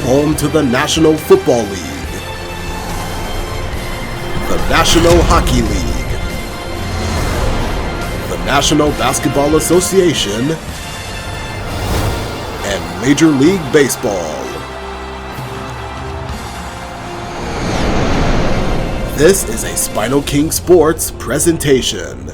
home to the National Football League, the National Hockey League, the National Basketball Association, and Major League Baseball. This is a SpinoKing Sports presentation.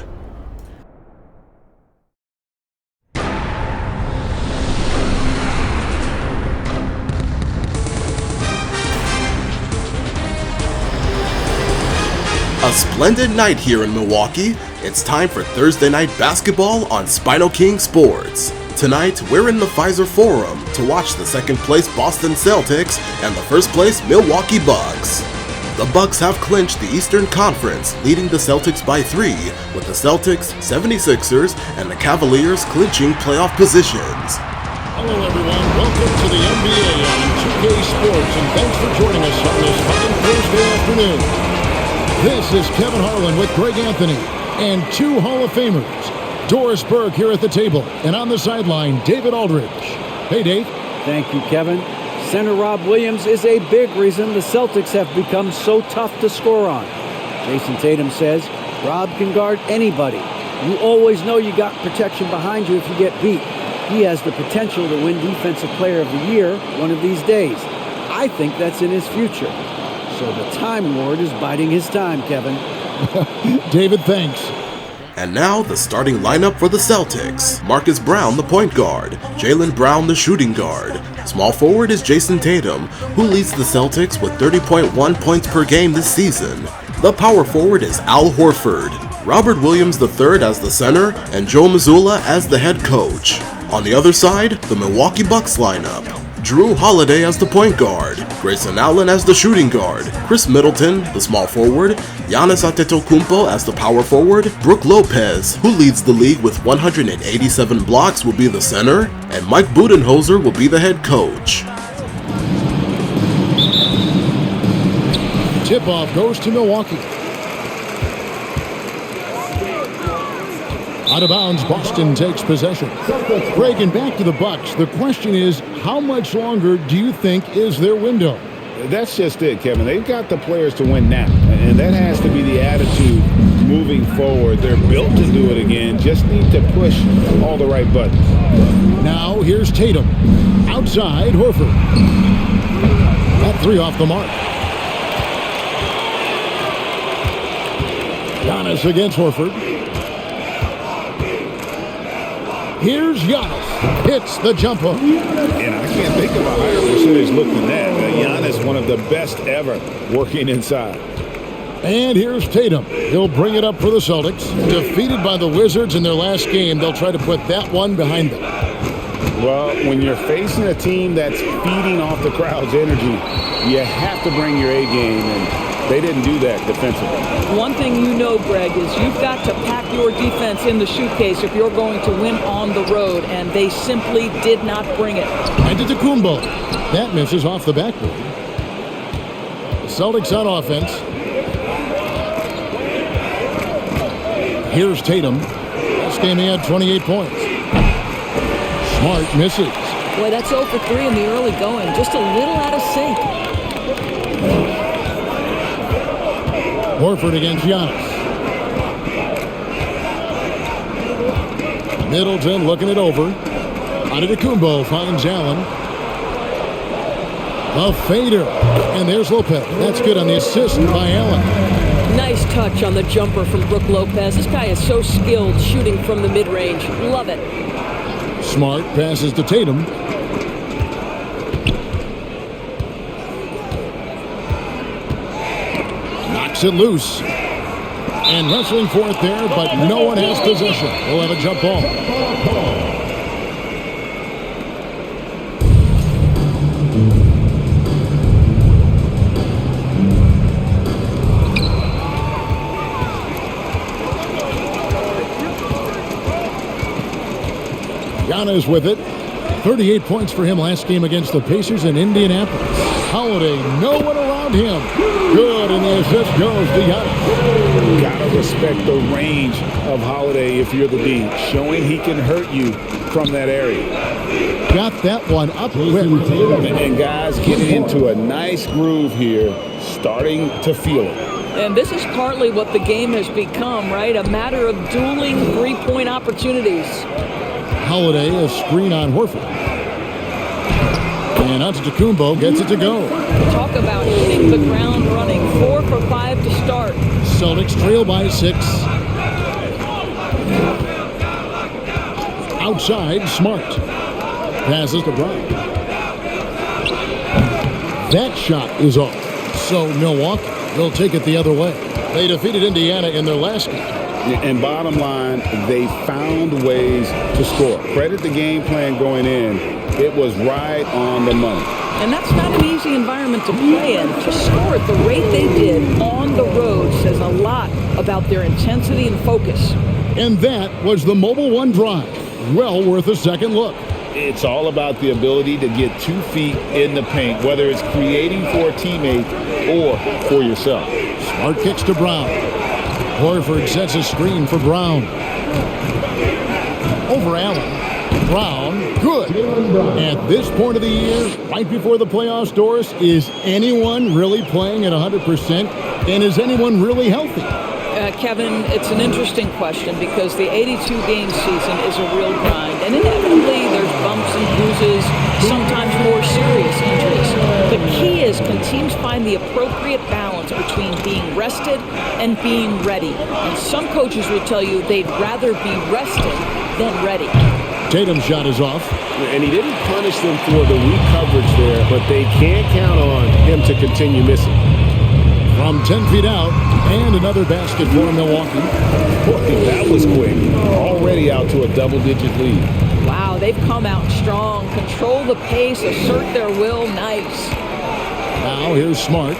A splendid night here in Milwaukee. It's time for Thursday night basketball on SpinoKing Sports. Tonight, we're in the Fiserv Forum to watch the second place Boston Celtics and the first place Milwaukee Bucks. The Bucks have clinched the Eastern Conference, leading the Celtics by 3, with the Celtics, 76ers, and the Cavaliers clinching playoff positions. Hello everyone, welcome to the NBA on 2K Sports, and thanks for joining us on this fine Thursday afternoon. This is Kevin Harlan with Greg Anthony and two Hall of Famers. Doris Burke here at the table, and on the sideline, David Aldridge. Hey, Dave. Thank you, Kevin. Center Rob Williams is a big reason the Celtics have become so tough to score on. Jason Tatum says, Rob can guard anybody. You always know you got protection behind you if you get beat. He has the potential to win Defensive Player of the Year one of these days. I think that's in his future. So the Time Lord is biding his time, Kevin. David, thanks. And now, the starting lineup for the Celtics. Marcus Brown, the point guard. Jaylen Brown, the shooting guard. Small forward is Jason Tatum, who leads the Celtics with 30.1 points per game this season. The power forward is Al Horford. Robert Williams III as the center, and Joe Mazzulla as the head coach. On the other side, the Milwaukee Bucks lineup. Drew Holiday as the point guard, Grayson Allen as the shooting guard, Chris Middleton, the small forward, Giannis Antetokounmpo as the power forward, Brook Lopez, who leads the league with 187 blocks, will be the center, and Mike Budenholzer will be the head coach. Tip-off goes to Milwaukee. Out of bounds, Boston takes possession. Greg, and back to the Bucks. The question is, how much longer do you think is their window? That's just it, Kevin. They've got the players to win now, and that has to be the attitude moving forward. They're built to do it again, just need to push all the right buttons. Now, here's Tatum. Outside, Horford. That three off the mark. Giannis against Horford. Here's Giannis. Hits the jumper. And I can't think of a higher percentage look than that. Giannis, one of the best ever working inside. And here's Tatum. He'll bring it up for the Celtics. Defeated by the Wizards in their last game, they'll try to put that one behind them. Well, when you're facing a team that's feeding off the crowd's energy, you have to bring your A game, and they didn't do that defensively. One thing you know, Greg, is you've got to pack your defense in the suitcase if you're going to win on the road, and they simply did not bring it. Antetokounmpo. That misses off the backboard. The Celtics on offense. Here's Tatum. Last game he had 28 points. Smart misses. Boy, that's 0 for 3 in the early going. Just a little out of sync. Horford against Giannis. Middleton looking it over. Antetokounmpo finds Allen. A fader. And there's Lopez. That's good on the assist by Allen. Nice touch on the jumper from Brook Lopez. This guy is so skilled shooting from the mid-range. Love it. Smart passes to Tatum. Knocks it loose. And wrestling for it there, but no one has possession. We'll have a jump ball. Giannis with it. 38 points for him last game against the Pacers in Indianapolis. Holiday, no one around him. Good, and the assist goes to Giannis. Gotta respect the range of Holiday if you're the D, showing he can hurt you from that area. Got that one up quick. And guys getting into a nice groove here, starting to feel it. And this is partly what the game has become, right? A matter of dueling three-point opportunities. Holiday, a screen on Horford. And Antetokounmpo gets it to go. Talk about hitting the ground running. 4 for 5 to start. Celtics trail by 6. Outside, Smart. Passes to Brown. That shot is off. So Milwaukee will take it the other way. They defeated Indiana in their last game. And bottom line, they found ways to score. Credit the game plan going in. It was right on the money. And that's not an easy environment to play in. To score at the rate they did on the road says a lot about their intensity and focus. And that was the Mobile One drive. Well worth a second look. It's all about the ability to get 2 feet in the paint, whether it's creating for a teammate or for yourself. Smart kicks to Brown. Horford sets a screen for Brown. Over Allen. Brown, good. At this point of the year, right before the playoffs, Doris, is anyone really playing at 100%? And is anyone really healthy? Kevin, it's an interesting question because the 82-game season is a real grind. And inevitably, there's bumps and bruises, sometimes more serious injuries. The key is, can teams find the appropriate balance between being rested and being ready? And some coaches will tell you they'd rather be rested than ready. Tatum's shot is off. And he didn't punish them for the weak coverage there, but they can't count on him to continue missing. From 10 feet out, and another basket for Milwaukee. Boy, that was quick. Already out to a double-digit lead. Wow, they've come out strong. Control the pace, assert their will. Nice. Now here's Smart.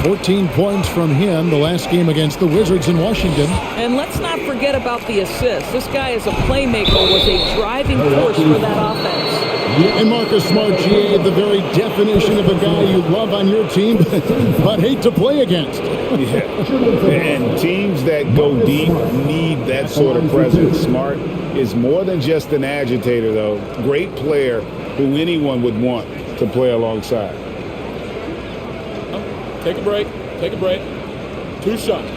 14 points from him the last game against the Wizards in Washington. And let's not forget about the assist. This guy is a playmaker, was a driving force for that offense. And Marcus Smart, GA, the very definition of a guy you love on your team, but hate to play against. Yeah. And teams that go deep need that sort of presence. Smart is more than just an agitator, though. Great player who anyone would want to play alongside. Take a break. Take a break. 2 shots.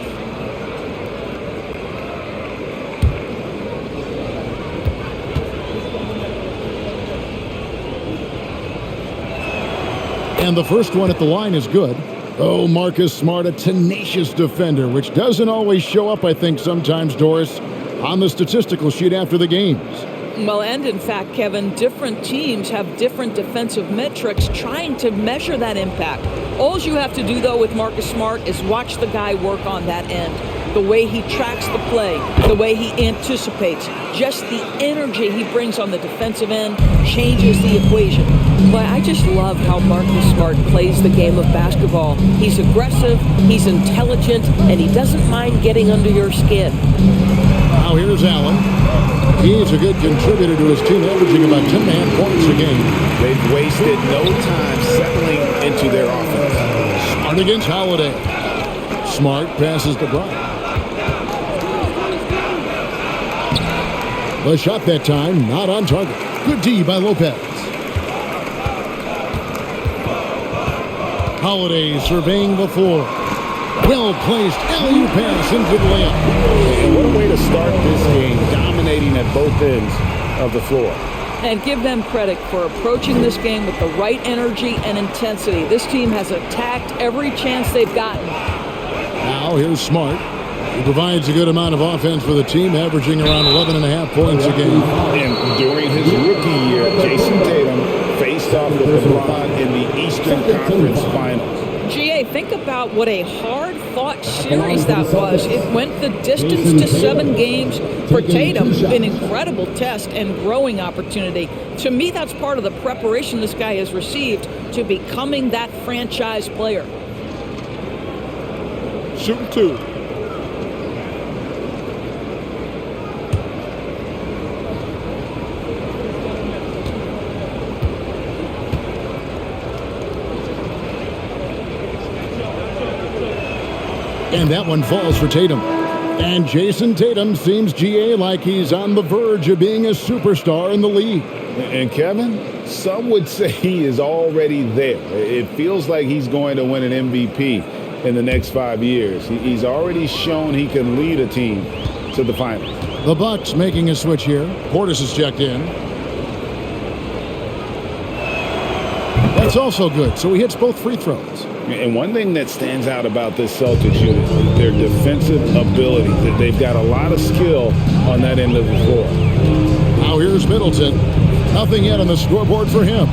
And the first one at the line is good. Oh, Marcus Smart, a tenacious defender, which doesn't always show up, I think, sometimes, Doris, on the statistical sheet after the games. Well, and in fact, Kevin, different teams have different defensive metrics trying to measure that impact. All you have to do, though, with Marcus Smart is watch the guy work on that end. The way he tracks the play, the way he anticipates, just the energy he brings on the defensive end changes the equation. But I just love how Marcus Smart plays the game of basketball. He's aggressive, he's intelligent, and he doesn't mind getting under your skin. Now here's Allen. He's a good contributor to his team, averaging about 10.5 points a game. They've wasted no time settling into their offense. Smart against Holiday. Smart passes to Brown. The shot that time, not on target. Good D by Lopez. Holiday surveying the floor. Well-placed alley-oop pass into the layup. And what a way to start this game, dominating at both ends of the floor. And give them credit for approaching this game with the right energy and intensity. This team has attacked every chance they've gotten. Now here's Smart. He provides a good amount of offense for the team, averaging around 11.5 points a game. And during his rookie year, Jason Tatum faced off with LeBron in the Eastern Conference Finals. GA, think about what a hard-fought series that was. It went the distance to 7 games for Tatum, an incredible test and growing opportunity. To me, that's part of the preparation this guy has received to becoming that franchise player. Shooting 2. And that one falls for Tatum. And Jason Tatum seems, GA, like he's on the verge of being a superstar in the league. And Kevin, some would say he is already there. It feels like he's going to win an MVP in the next 5 years. He's already shown he can lead a team to the finals. The Bucks making a switch here. Portis is checked in. That's also good, so he hits both free throws. And one thing that stands out about this Celtics unit is their defensive ability. They've got a lot of skill on that end of the floor. Now here's Middleton. Nothing yet on the scoreboard for him.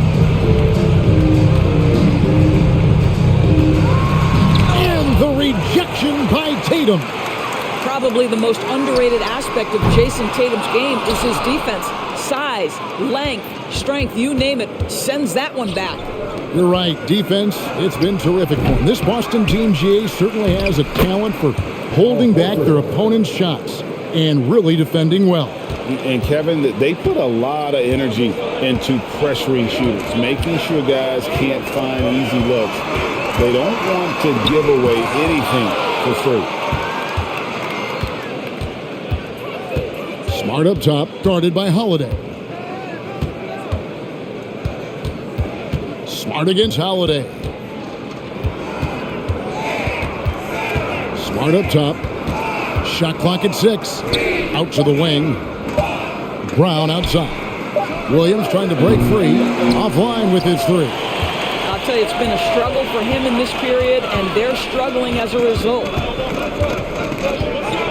And the rejection by Tatum. Probably the most underrated aspect of Jason Tatum's game is his defense. Size, length, strength, you name it, sends that one back. You're right. Defense, it's been terrific for him. This Boston team, GA, certainly has a talent for holding back their opponent's shots and really defending well. And Kevin, they put a lot of energy into pressuring shooters, making sure guys can't find easy looks. They don't want to give away anything for free. Smart up top, guarded by Holiday. Smart against Holiday. Smart up top. Shot clock at 6. Out to the wing. Brown outside. Williams trying to break free. Offline with his 3. I'll tell you, it's been a struggle for him in this period, and they're struggling as a result.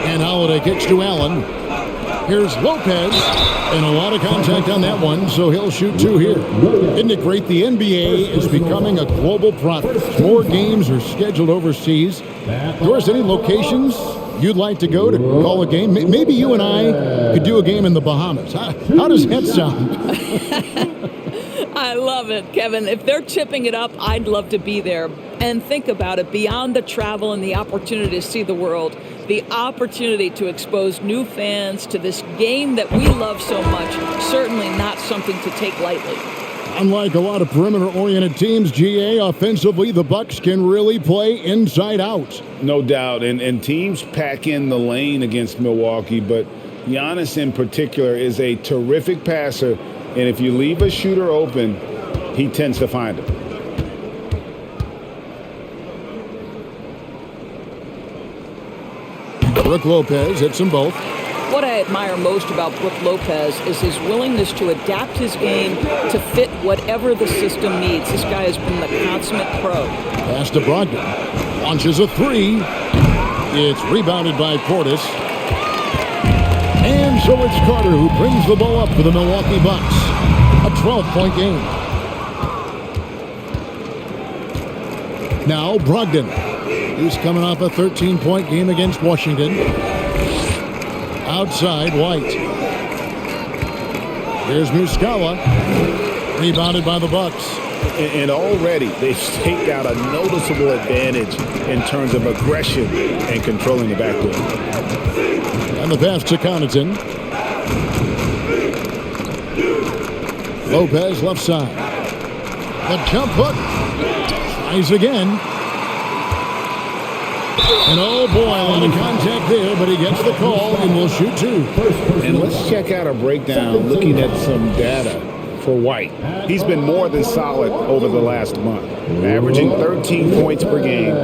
And Holiday kicks to Allen. Here's Lopez, and a lot of contact on that one, so he'll shoot 2 here. Isn't it great? The NBA is becoming a global product. More games are scheduled overseas. Doris, any locations you'd like to go to call a game? Maybe you and I could do a game in the Bahamas. How does that sound? I love it, Kevin. If they're tipping it up, I'd love to be there. And think about it, beyond the travel and the opportunity to see the world, the opportunity to expose new fans to this game that we love so much, certainly not something to take lightly. Unlike a lot of perimeter-oriented teams, GA, offensively, the Bucks can really play inside out. No doubt, and teams pack in the lane against Milwaukee, but Giannis in particular is a terrific passer, and if you leave a shooter open, he tends to find him. Brook Lopez hits them both. What I admire most about Brook Lopez is his willingness to adapt his game to fit whatever the system needs. This guy has been the consummate pro. Pass to Brogdon. Launches a 3. It's rebounded by Portis. And so it's Carter who brings the ball up for the Milwaukee Bucks. A 12-point game. Now Brogdon. He's coming off a 13-point game against Washington. Outside, White. Here's Muscala. Rebounded by the Bucks. And already they've staked out a noticeable advantage in terms of aggression and controlling the backcourt. And the pass to Connaughton. Lopez left side. The jump hook. Tries again. And oh boy, a lot of contact there, but he gets the call and will shoot 2. And let's check out a breakdown looking at some data for White. He's been more than solid over the last month, averaging 13 points per game,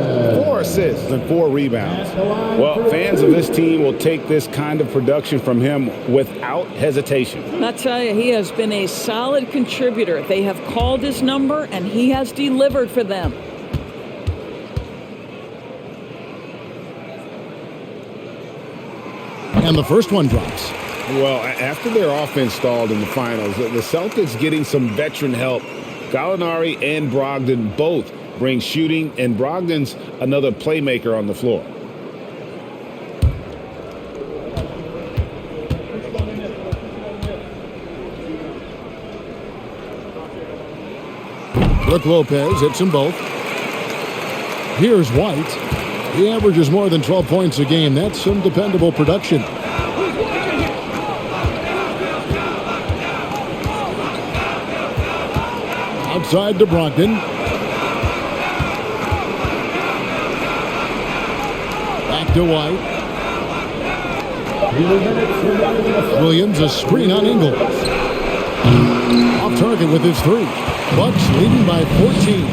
4 assists and 4 rebounds. Well, fans of this team will take this kind of production from him without hesitation. I tell you, he has been a solid contributor. They have called his number, and he has delivered for them. And the first one drops. Well, after their offense stalled in the finals, the Celtics getting some veteran help. Gallinari and Brogdon both bring shooting, and Brogdon's another playmaker on the floor. Brook Lopez hits them both. Here's White. He averages more than 12 points a game. That's some dependable production. Outside to Brogdon. Back to White. Williams, a screen on Ingles. Off target with his three. Bucks leading by 14.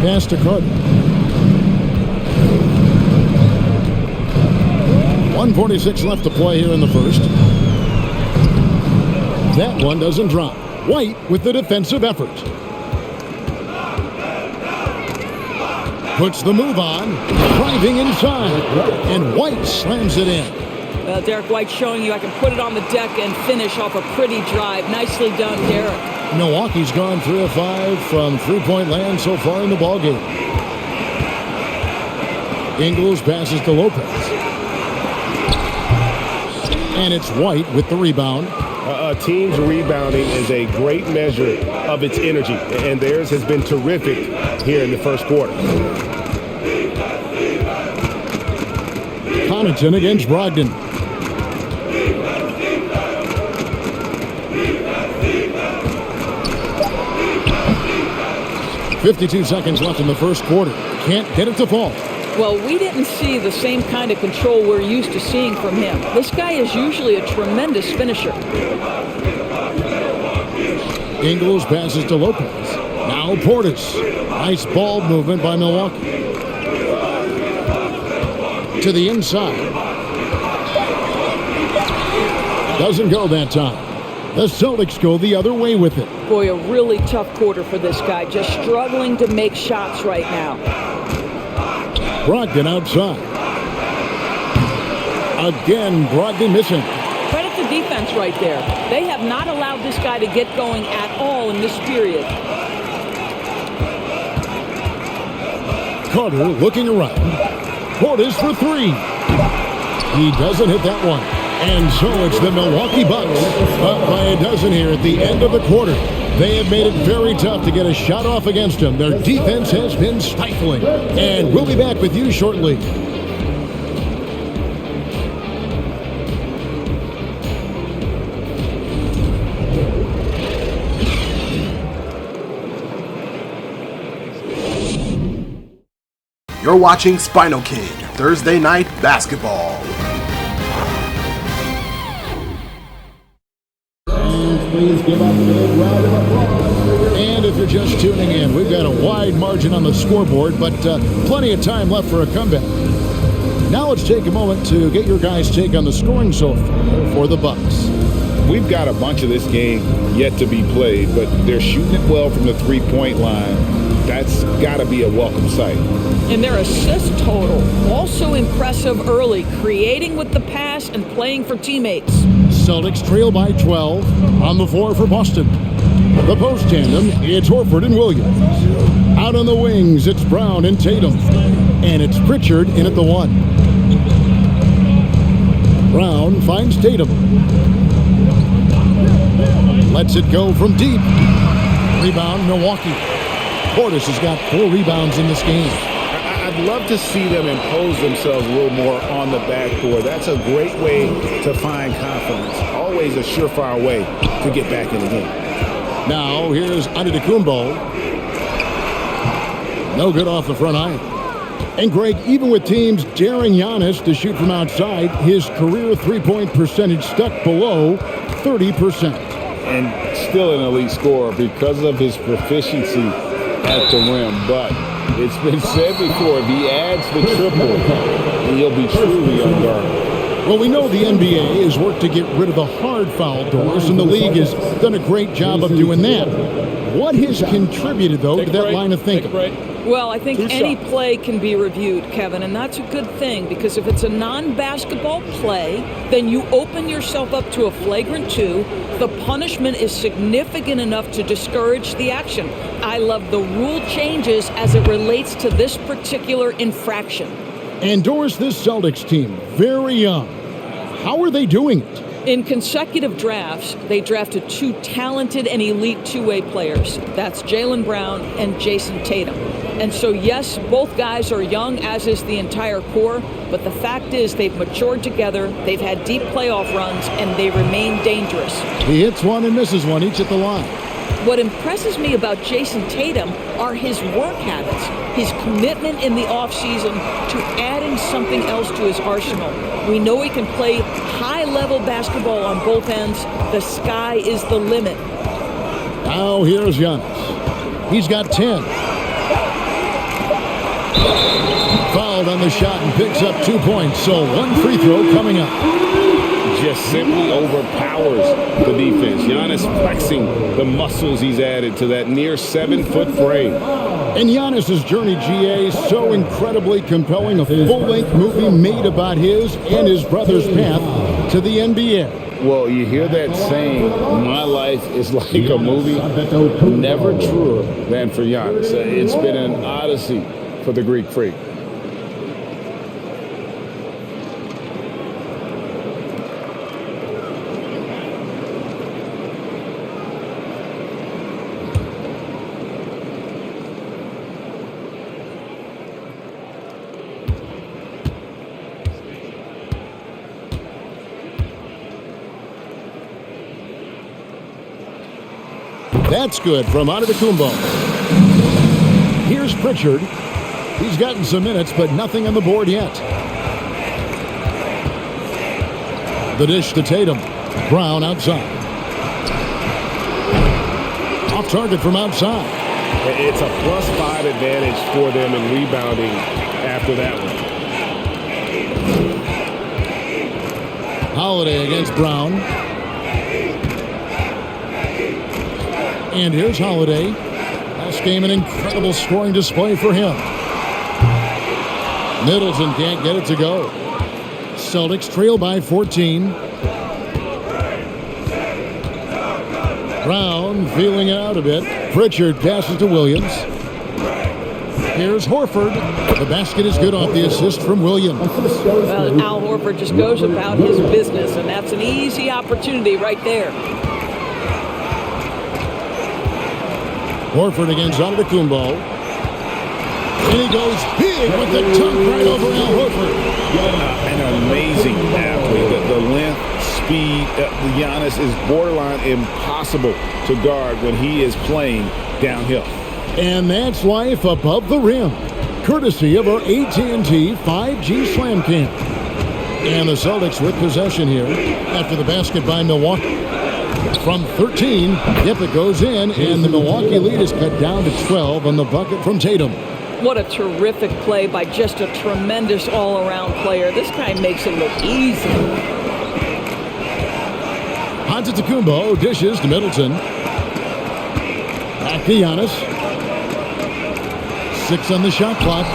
Pass to Carter. 1:46 left to play here in the first. That one doesn't drop. White with the defensive effort. Puts the move on, driving inside, and White slams it in. Well, Derek White showing you I can put it on the deck and finish off a pretty drive. Nicely done, Derek. Milwaukee's gone 3 of 5 from three-point land so far in the ballgame. Ingles passes to Lopez. And it's White with the rebound. A team's rebounding is a great measure of its energy, and theirs has been terrific here in the first quarter. Connaughton against Brogdon. .52 seconds left in the first quarter. Can't get it to fall. Well, we didn't see the same kind of control we're used to seeing from him. This guy is usually a tremendous finisher. Ingles passes to Lopez. Now Portis. Nice ball movement by Milwaukee. To the inside. Doesn't go that time. The Celtics go the other way with it. Boy, a really tough quarter for this guy. Just struggling to make shots right now. Brogdon outside. Again, Brogdon missing. Credit the defense right there. They have not allowed this guy to get going at all in this period. Carter looking around. Portis for three. He doesn't hit that one. And so it's the Milwaukee Bucks up by a dozen here at the end of the quarter. They have made it very tough to get a shot off against them. Their defense has been stifling. And we'll be back with you shortly. You're watching SpinoKing Thursday Night Basketball. Please give up a big round of applause. And if you're just tuning in, we've got a wide margin on the scoreboard, but plenty of time left for a comeback. Now let's take a moment to get your guys' take on the scoring so far for the Bucks. We've got a bunch of this game yet to be played, but they're shooting it well from the three-point line. That's got to be a welcome sight. And their assist total, also impressive early, creating with the pass and playing for teammates. Celtics trail by 12 on the floor for Boston. The post tandem, it's Horford and Williams. Out on the wings, it's Brown and Tatum. And it's Pritchard in at the one. Brown finds Tatum. Lets it go from deep. Rebound, Milwaukee. Portis has got 4 rebounds in this game. I'd love to see them impose themselves a little more on the backboard. That's a great way to find confidence. Always a surefire way to get back in the game. Now here's Antetokounmpo. No good off the front iron. And Greg, even with teams daring Giannis to shoot from outside, his career three-point percentage stuck below 30%. And still an elite scorer because of his proficiency at the rim. But it's been said before, if he adds the triple, he'll be truly unguardable. Well, we know the NBA has worked to get rid of the hard foul doors, and the league has done a great job of doing that. What has contributed, though, to that line of thinking? Well, I think any play can be reviewed, Kevin, and that's a good thing because if it's a non-basketball play, then you open yourself up to a flagrant 2. The punishment is significant enough to discourage the action. I love the rule changes as it relates to this particular infraction. And Doris, this Celtics team, very young. How are they doing it? In consecutive drafts, they drafted 2 talented and elite two-way players. That's Jaylen Brown and Jason Tatum. And so, yes, both guys are young, as is the entire core, but the fact is they've matured together, they've had deep playoff runs, and they remain dangerous. He hits one and misses one, each at the line. What impresses me about Jason Tatum are his work habits, his commitment in the offseason to adding something else to his arsenal. We know he can play high-level basketball on both ends. The sky is the limit. Now here's Giannis. He's got 10. Fouled on the shot and picks up 2 points. So one free throw coming up. Just simply overpowers the defense. Giannis flexing the muscles he's added to that near 7-foot frame. And Giannis's journey, GA, so incredibly compelling. A full-length movie made about his and his brother's path to the NBA. Well, you hear that saying, my life is like a movie. Never truer than for Giannis. It's been an odyssey for the Greek freak. That's good from Antetokounmpo. Here's Pritchard. He's gotten some minutes, but nothing on the board yet. The dish to Tatum. Brown outside. Off target from outside. It's a +5 advantage for them in rebounding after that one. Holiday against Brown. And here's Holiday. Last game, an incredible scoring display for him. Middleton can't get it to go. Celtics trail by 14. Brown feeling it out a bit. Pritchard passes to Williams. Here's Horford. The basket is good off the assist from Williams. Well, Al Horford just goes about his business, and that's an easy opportunity right there. Horford against Antetokounmpo. And he goes big with the dunk right over Al Horford. An amazing athlete. The length, speed, Giannis is borderline impossible to guard when he is playing downhill. And that's life above the rim, courtesy of our AT&T 5G Slam Cam. And the Celtics with possession here after the basket by Milwaukee. From 13, yep, it goes in, and the Milwaukee lead is cut down to 12 on the bucket from Tatum. What a terrific play by just a tremendous all-around player. This guy makes it look easy. Antetokounmpo dishes to Middleton. Back to Giannis. 6 on the shot clock.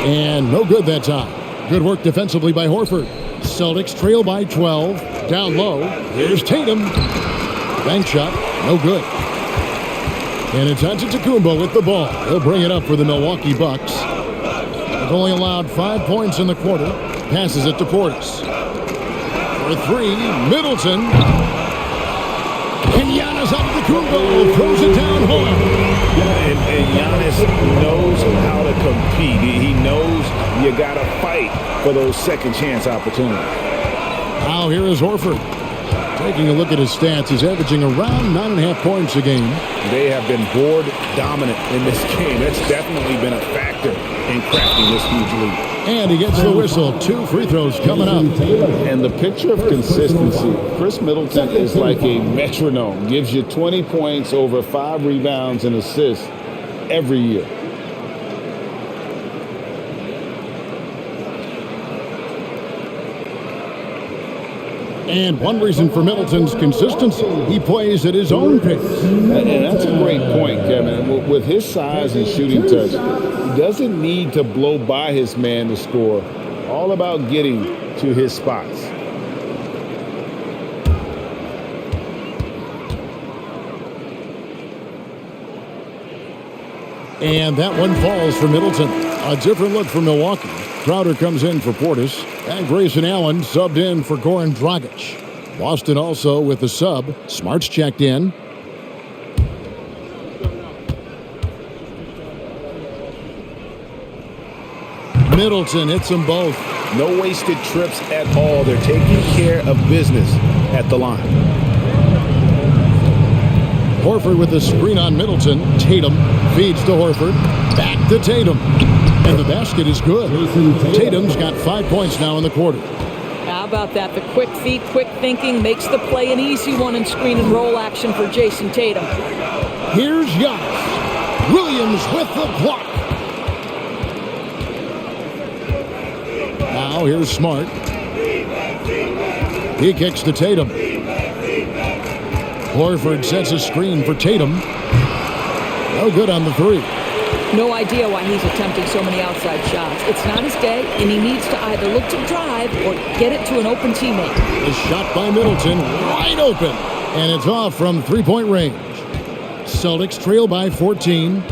And no good that time. Good work defensively by Horford. Celtics trail by 12. Down low. Here's Tatum. Bank shot. No good. And it's Antetokounmpo with the ball. He'll bring it up for the Milwaukee Bucks. They've only allowed 5 points in the quarter. Passes it to Portis. For 3, Middleton. And Giannis Antetokounmpo throws it down hard. And Giannis knows how to compete. He knows you got to fight for those second chance opportunities. Now here is Horford. Taking a look at his stats, he's averaging around 9.5 points a game. They have been board dominant in this game. That's definitely been a factor in crafting this huge lead. And he gets the whistle. 2 free throws coming up. And the picture of consistency, Chris Middleton is like a metronome. Gives you 20 points over 5 rebounds and assists every year. And one reason for Middleton's consistency, he plays at his own pace. And that's a great point, Kevin. With his size and shooting touch, he doesn't need to blow by his man to score. All about getting to his spots. And that one falls for Middleton. A different look for Milwaukee. Crowder comes in for Portis. And Grayson Allen subbed in for Goran Dragic. Boston also with the sub. Smart's checked in. Middleton hits them both. No wasted trips at all. They're taking care of business at the line. Horford with the screen on Middleton. Tatum feeds to Horford. Back to Tatum. And the basket is good. Tatum's got 5 points now in the quarter. How about that? The quick feet, quick thinking makes the play an easy one in screen and roll action for Jason Tatum. Here's Giannis. Williams with the block. Now here's Smart. He kicks to Tatum. Horford sets a screen for Tatum. No good on the three. No idea why he's attempting so many outside shots. It's not his day, and he needs to either look to drive or get it to an open teammate. The shot by Middleton, wide open. And it's off from three-point range. Celtics trail by 14.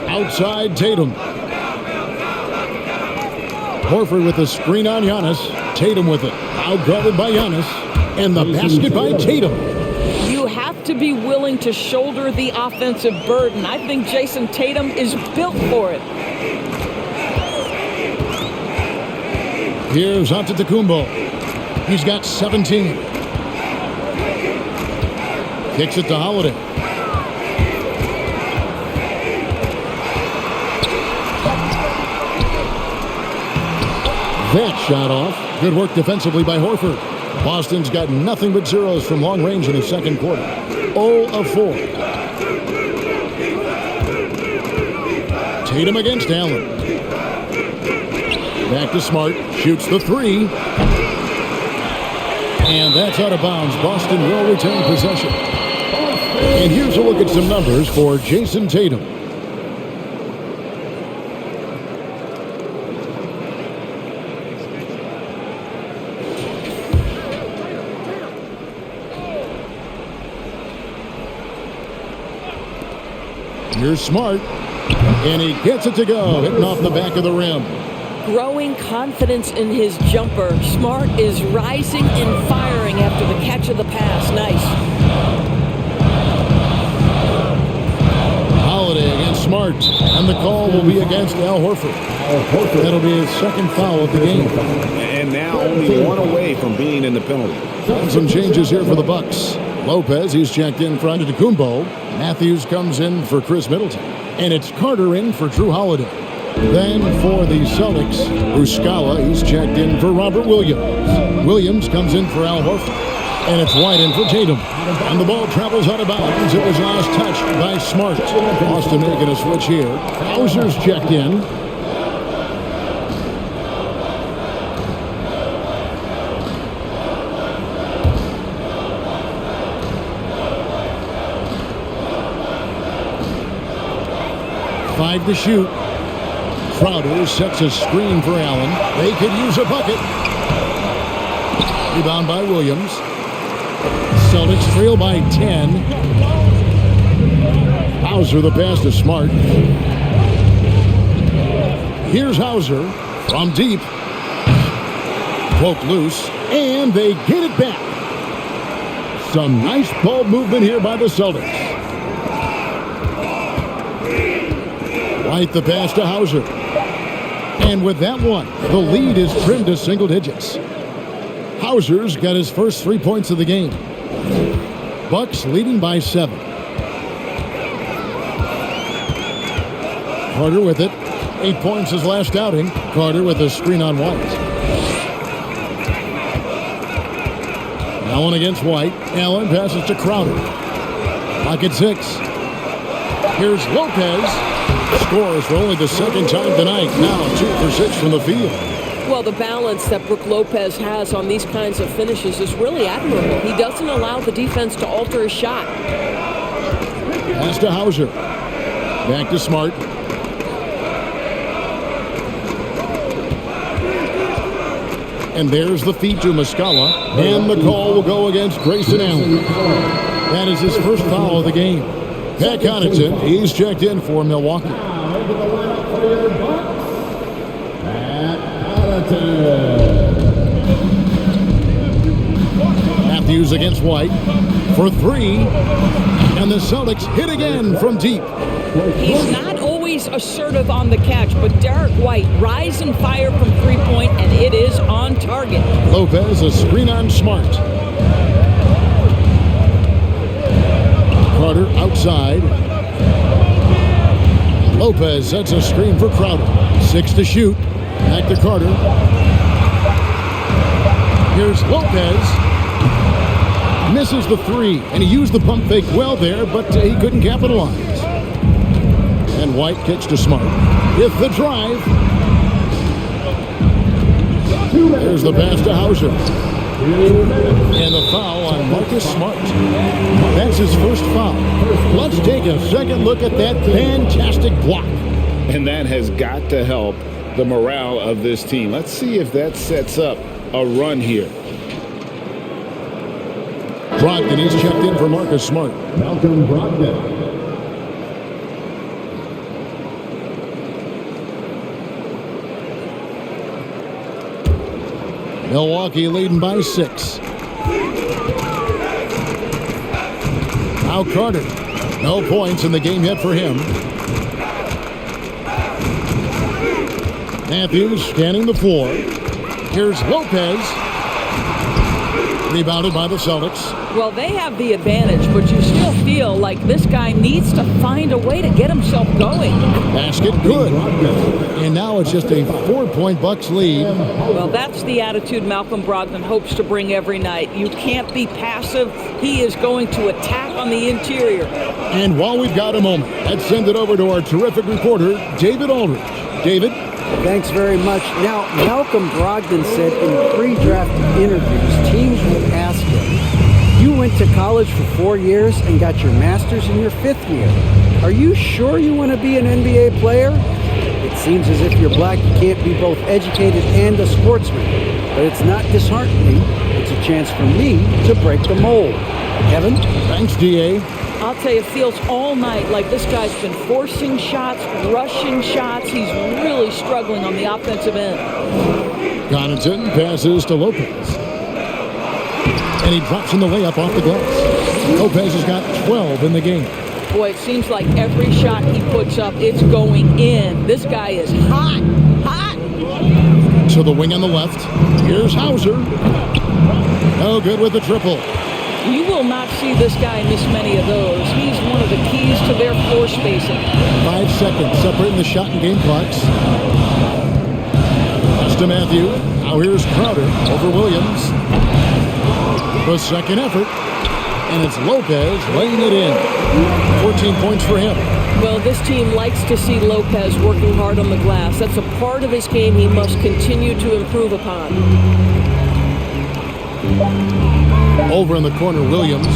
Outside Tatum. Horford with the screen on Giannis. Tatum with it. Out guarded by Giannis. And the basket by Tatum. You have to be willing to shoulder the offensive burden. I think Jason Tatum is built for it. Here's Antetokounmpo. He's got 17. Kicks it to Holiday. That shot off. Good work defensively by Horford. Boston's got nothing but zeros from long range in the second quarter. 0 of 4. Tatum against Allen. Back to Smart. Shoots the three. And that's out of bounds. Boston will retain possession. And here's a look at some numbers for Jason Tatum. Here's Smart, and he gets it to go, hitting off the back of the rim. Growing confidence in his jumper. Smart is rising and firing after the catch of the pass. Nice. Holiday against Smart, and the call will be against Al Horford. That'll be his second foul of the game. And now only one away from being in the penalty. And some changes here for the Bucks. Lopez, he's checked in for Antetokounmpo. Matthews comes in for Chris Middleton. And it's Carter in for Drew Holiday. Then for the Celtics, Muscala, he's checked in for Robert Williams. Williams comes in for Al Horford. And it's White in for Tatum. And the ball travels out of bounds. It was last touched by Smart. Boston making a switch here. Hauser's checked in. Five to shoot. Crowder sets a screen for Allen. They could use a bucket. Rebound by Williams. Celtics trail by 10. Hauser the pass to Smart. Here's Hauser from deep. Poke loose, and they get it back. Some nice ball movement here by the Celtics. White the pass to Hauser. And with that one, the lead is trimmed to single digits. Hauser's got his first 3 points of the game. Bucks leading by 7. Carter with it. 8 points his last outing. Carter with a screen on White. Allen against White. Allen passes to Crowder. Pocket 6. Here's Lopez. Scores for only the second time tonight. Now 2 for 6 from the field. Well, the balance that Brook Lopez has on these kinds of finishes is really admirable. He doesn't allow the defense to alter his shot. Pass to Hauser. Back to Smart. And there's the feed to Muscala. And the call will go against Grayson Allen. That is his first foul of the game. Pat Connaughton, he's checked in for Milwaukee. Matthews against White for 3. And the Celtics hit again from deep. He's not always assertive on the catch, but Derek White rise and fire from three-point, and it is on target. Lopez, a screen on Smart. Carter outside. Lopez sets a screen for Crowder. 6 to shoot. Back to Carter. Here's Lopez. Misses the 3, and he used the pump fake well there, but he couldn't capitalize. And White kicks to Smart. With the drive. There's the pass to Hauser. And the foul on Marcus Smart. That's his first foul. Let's take a second look at that fantastic block. And that has got to help the morale of this team. Let's see if that sets up a run here. Brogdon, he's checked in for Marcus Smart. Malcolm Brogdon. Milwaukee leading by 6. Now Carter. No points in the game yet for him. Matthews scanning the floor. Here's Lopez. Rebounded by the Celtics. Well, they have the advantage, but you still feel like this guy needs to find a way to get himself going. Basket good. And now it's just a 4-point Bucks lead. Well, that's the attitude Malcolm Brogdon hopes to bring every night. You can't be passive. He is going to attack on the interior. And while we've got a moment, let's send it over to our terrific reporter, David Aldridge. David? Thanks very much. Now, Malcolm Brogdon said in pre-draft interviews, teams would ask him, you went to college for 4 years and got your master's in your 5th year. Are you sure you want to be an NBA player? It seems as if you're black, you can't be both educated and a sportsman. But it's not disheartening. It's a chance for me to break the mold. Kevin? Thanks, D.A. I'll tell you, it feels all night like this guy's been forcing shots, rushing shots. He's really struggling on the offensive end. Connaughton passes to Lopez. And he drops in the layup off the glass. Lopez has got 12 in the game. Boy, it seems like every shot he puts up, it's going in. This guy is hot, hot. To the wing on the left. Here's Hauser. No good with the triple. You will not see this guy miss many of those. He's one of the keys to their floor spacing. 5 seconds separating the shot and game clocks. Pass to Matthew. Now here's Crowder over Williams. The second effort. And it's Lopez laying it in. 14 points for him. Well, this team likes to see Lopez working hard on the glass. That's a part of his game he must continue to improve upon. Over in the corner, Williams.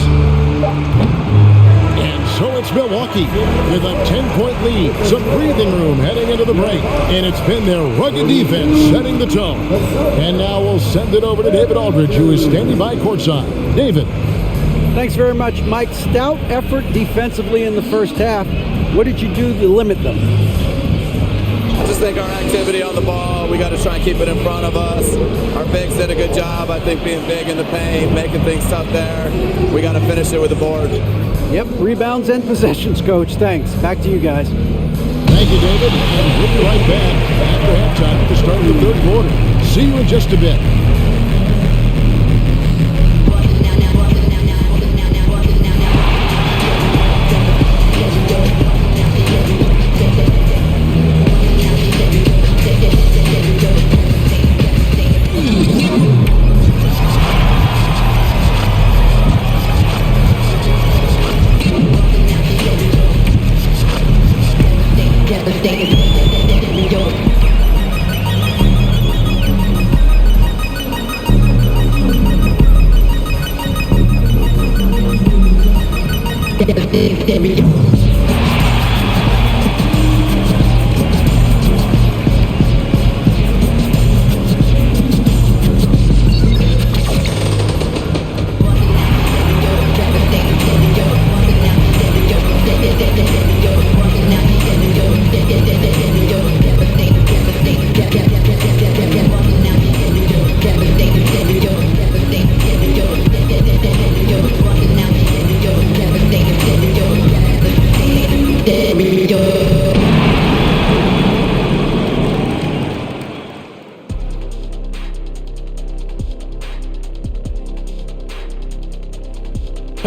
And so it's Milwaukee with a 10-point lead. Some breathing room heading into the break. And it's been their rugged defense setting the tone. And now we'll send it over to David Aldridge, who is standing by courtside. David. Thanks very much, Mike. Stout effort defensively in the first half. What did you do to limit them? Just think our activity on the ball, we got to try and keep it in front of us. Our bigs did a good job, I think, being big in the paint, making things tough there. We got to finish it with the board. Yep, rebounds and possessions, Coach. Thanks. Back to you guys. Thank you, David. And we'll be right back after halftime to start the third quarter. See you in just a bit.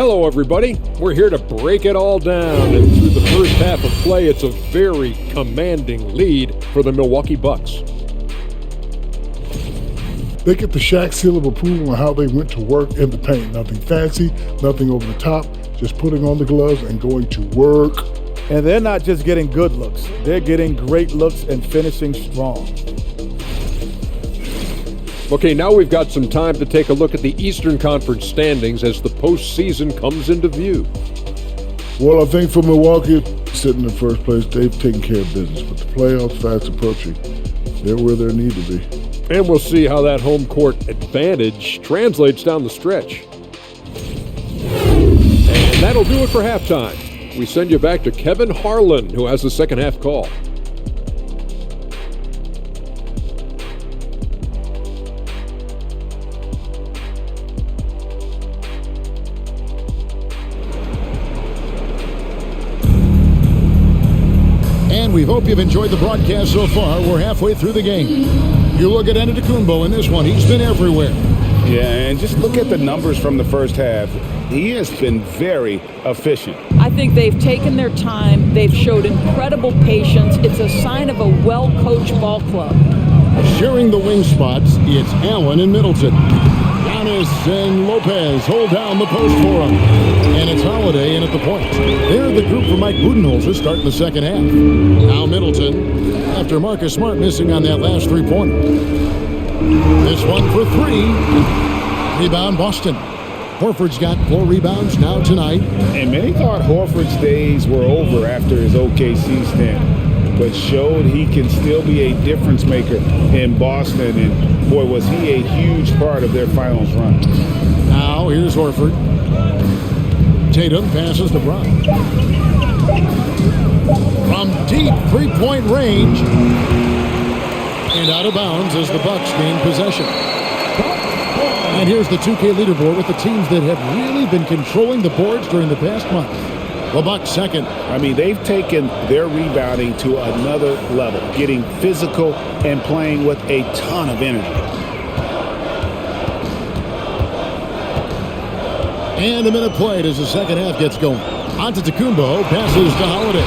Hello, everybody. We're here to break it all down, and through the first half of play, it's a very commanding lead for the Milwaukee Bucks. They get the Shaq seal of approval on how they went to work in the paint. Nothing fancy, nothing over the top, just putting on the gloves and going to work. And they're not just getting good looks, they're getting great looks and finishing strong. Okay, now we've got some time to take a look at the Eastern Conference standings as the postseason comes into view. Well, I think for Milwaukee, sitting in first place, they've taken care of business. With the playoffs fast approaching, they're where they need to be. And we'll see how that home court advantage translates down the stretch. And that'll do it for halftime. We send you back to Kevin Harlan, who has the second half call. And we hope you've enjoyed the broadcast so far. We're halfway through the game. You look at Antetokounmpo in this one. He's been everywhere. Yeah, and just look at the numbers from the first half. He has been very efficient. I think they've taken their time. They've showed incredible patience. It's a sign of a well-coached ball club. Sharing the wing spots, it's Allen and Middleton. Giannis and Lopez hold down the post for him. And it's Holiday in at the point. They're the group for Mike Budenholzer starting the second half. Now Middleton, after Marcus Smart missing on that last three-pointer. This one for three. Rebound Boston. Horford's got 4 rebounds now tonight. And many thought Horford's days were over after his OKC stint, but showed he can still be a difference maker in Boston. And boy, was he a huge part of their finals run. Now here's Horford. Tatum passes to Brown. From deep three-point range. And out of bounds as the Bucks gain possession. And here's the 2K leaderboard with the teams that have really been controlling the boards during the past month. The Bucks second. I mean, they've taken their rebounding to another level, getting physical and playing with a ton of energy. And a minute played as the second half gets going. Antetokounmpo passes to Holiday.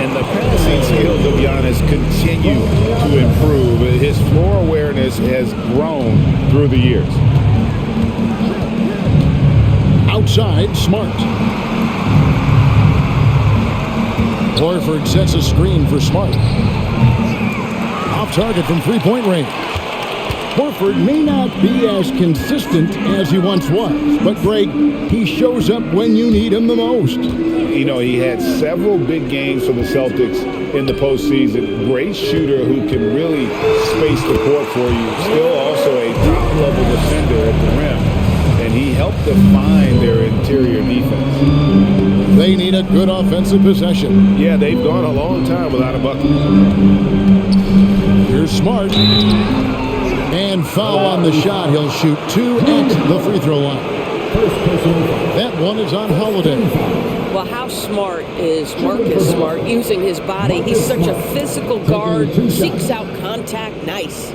And the passing skills of Giannis continue to improve. His floor awareness has grown through the years. Outside, Smart. Horford sets a screen for Smart. Off target from three-point range. Horford may not be as consistent as he once was, but Greg, he shows up when you need him the most. You know, he had several big games for the Celtics in the postseason. Great shooter who can really space the court for you. Still also a top-level defender at the rim. And he helped define their interior defense. They need a good offensive possession. Yeah, they've gone a long time without a bucket. Here's Smart. And foul on the shot. He'll shoot 2 at the free throw line. That one is on Holiday. Well, how smart is Marcus Smart using his body? He's such a physical guard, seeks out contact. Nice.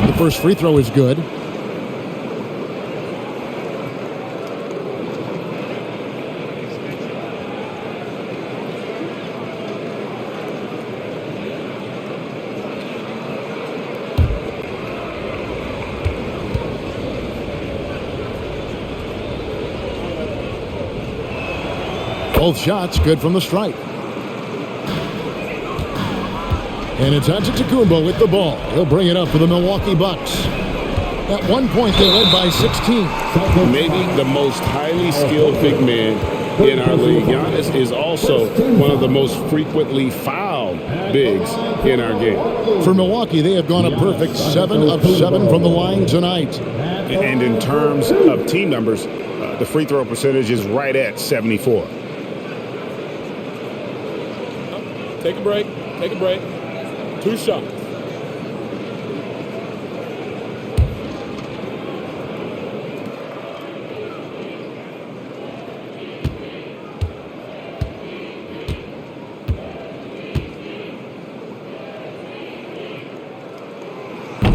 The first free throw is good. Both shots good from the stripe. And it's Antetokounmpo with the ball. He'll bring it up for the Milwaukee Bucks. At one point, they led by 16. Maybe the most highly skilled big man in our league. Giannis is also one of the most frequently fouled bigs in our game. For Milwaukee, they have gone a perfect 7 of 7 from the line tonight. And in terms of team numbers, the free throw percentage is right at 74. Take a break. Take a break. 2 shots.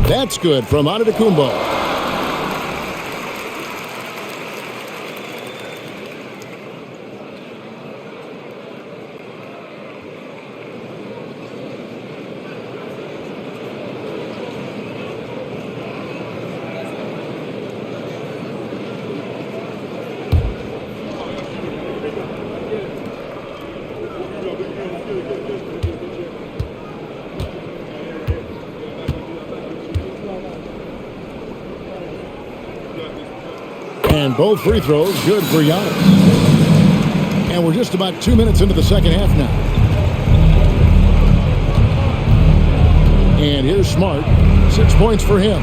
That's good from Antetokounmpo. And both free throws good for Giannis. And we're just about 2 minutes into the second half now. And here's Smart. 6 points for him.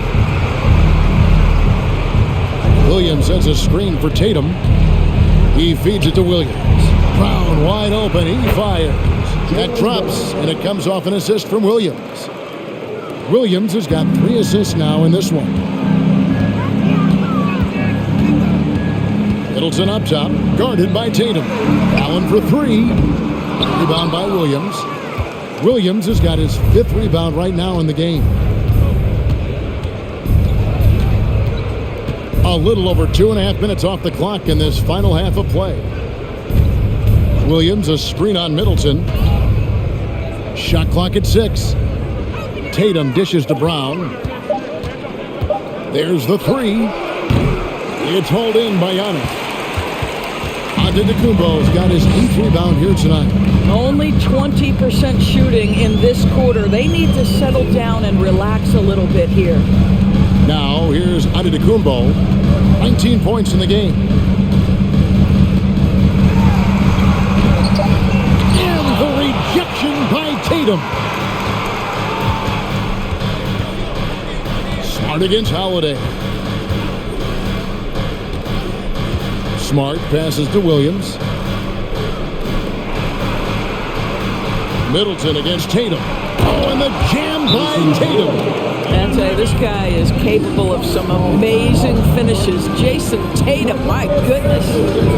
Williams sends a screen for Tatum. He feeds it to Williams. Brown wide open. He fires. That drops, and it comes off an assist from Williams. Williams has got 3 assists now in this one. Middleton up top, guarded by Tatum. Allen for 3. Rebound by Williams. Williams has got his 5th rebound right now in the game. A little over 2.5 minutes off the clock in this final half of play. Williams a screen on Middleton. Shot clock at 6. Tatum dishes to Brown. There's the 3. It's hauled in by Giannis. Antetokounmpo's got his 8th rebound here tonight. Only 20% shooting in this quarter. They need to settle down and relax a little bit here. Now here's Antetokounmpo. 19 points in the game. And the rejection by Tatum. Smart against Holiday. Smart passes to Williams. Middleton against Tatum. Oh, and the jam by Tatum. I tell you, this guy is capable of some amazing finishes. Jason Tatum, my goodness.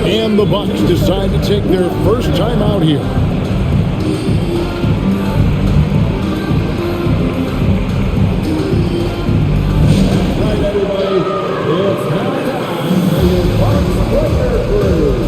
And the Bucks decide to take their first time out here. All right, everybody. It's halftime for your Bucks player crew.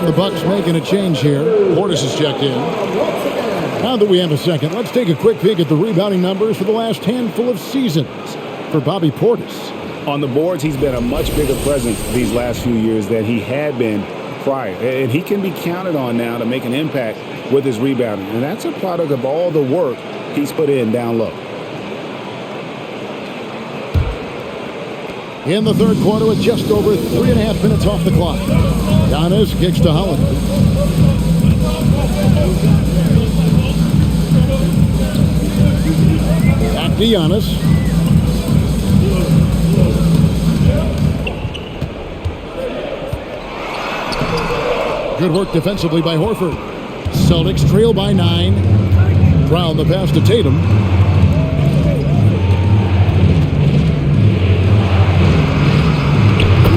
The Bucks making a change here. Portis has checked in. Now that we have a second, let's take a quick peek at the rebounding numbers for the last handful of seasons for Bobby Portis. On the boards, he's been a much bigger presence these last few years than he had been prior. And he can be counted on now to make an impact with his rebounding. And that's a product of all the work he's put in down low. In the third quarter with just over 3.5 minutes off the clock. Giannis kicks to Holiday. Back to Giannis. Good work defensively by Horford. Celtics trail by 9. Brown the pass to Tatum.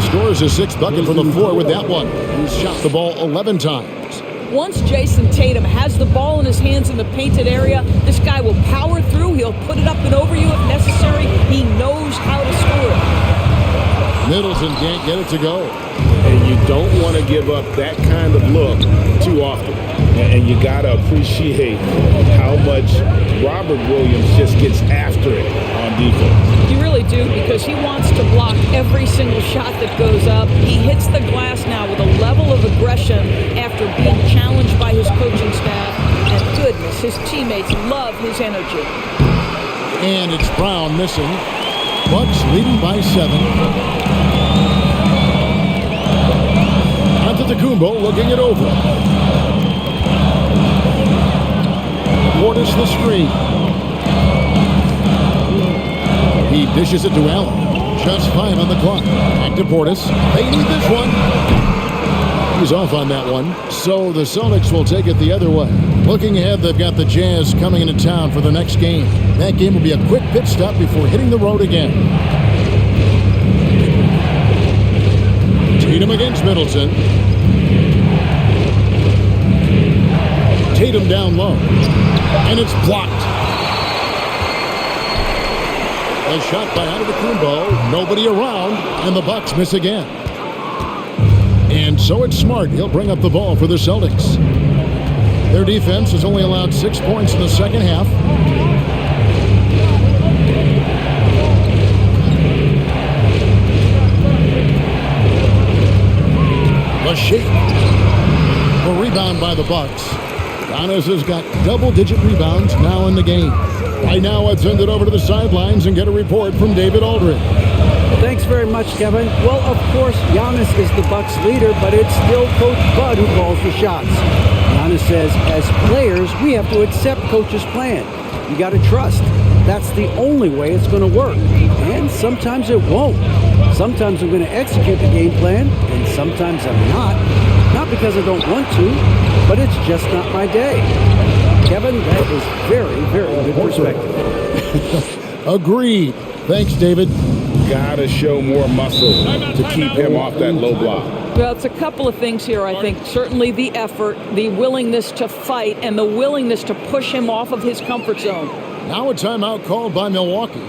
Scores his 6th bucket from the floor with that one. He's shot the ball 11 times. Once Jason Tatum has the ball in his hands in the painted area, this guy will power through. He'll put it up and over you if necessary. He knows how to score it. Middleton can't get it to go. And you don't want to give up that kind of look too often. And you got to appreciate how much Robert Williams just gets after it on defense. You really do, because he wants to block every single shot that goes up. He hits the glass now with a level of aggression after being challenged by his coaching staff. And goodness, his teammates love his energy. And it's Brown missing. Bucks leading by 7. Antetokounmpo looking it over. Portis the screen. He dishes it to Allen. Just 5 on the clock. Back to Portis. They need this one. He's off on that one. So the Celtics will take it the other way. Looking ahead, they've got the Jazz coming into town for the next game. That game will be a quick pit stop before hitting the road again. Tatum against Middleton. Tatum down low. And it's blocked. A shot by Antetokounmpo. Nobody around. And the Bucks miss again. And so it's Smart. He'll bring up the ball for the Celtics. Their defense has only allowed 6 points in the second half. The shake. The rebound by the Bucks. Giannis has got double-digit rebounds now in the game. Right now, let's send it over to the sidelines and get a report from David Aldridge. Thanks very much, Kevin. Well, of course, Giannis is the Bucks leader, but it's still Coach Bud who calls the shots. Giannis says, as players, we have to accept Coach's plan. You got to trust. That's the only way it's going to work. And sometimes it won't. Sometimes I'm going to execute the game plan, and sometimes I'm not. Not because I don't want to, but it's just not my day. Kevin, that is very, very good perspective. Agreed. Thanks, David. Gotta show more muscle to keep him off that low block. Well, it's a couple of things here, I think. Certainly the effort, the willingness to fight, and the willingness to push him off of his comfort zone. Now a timeout called by Milwaukee.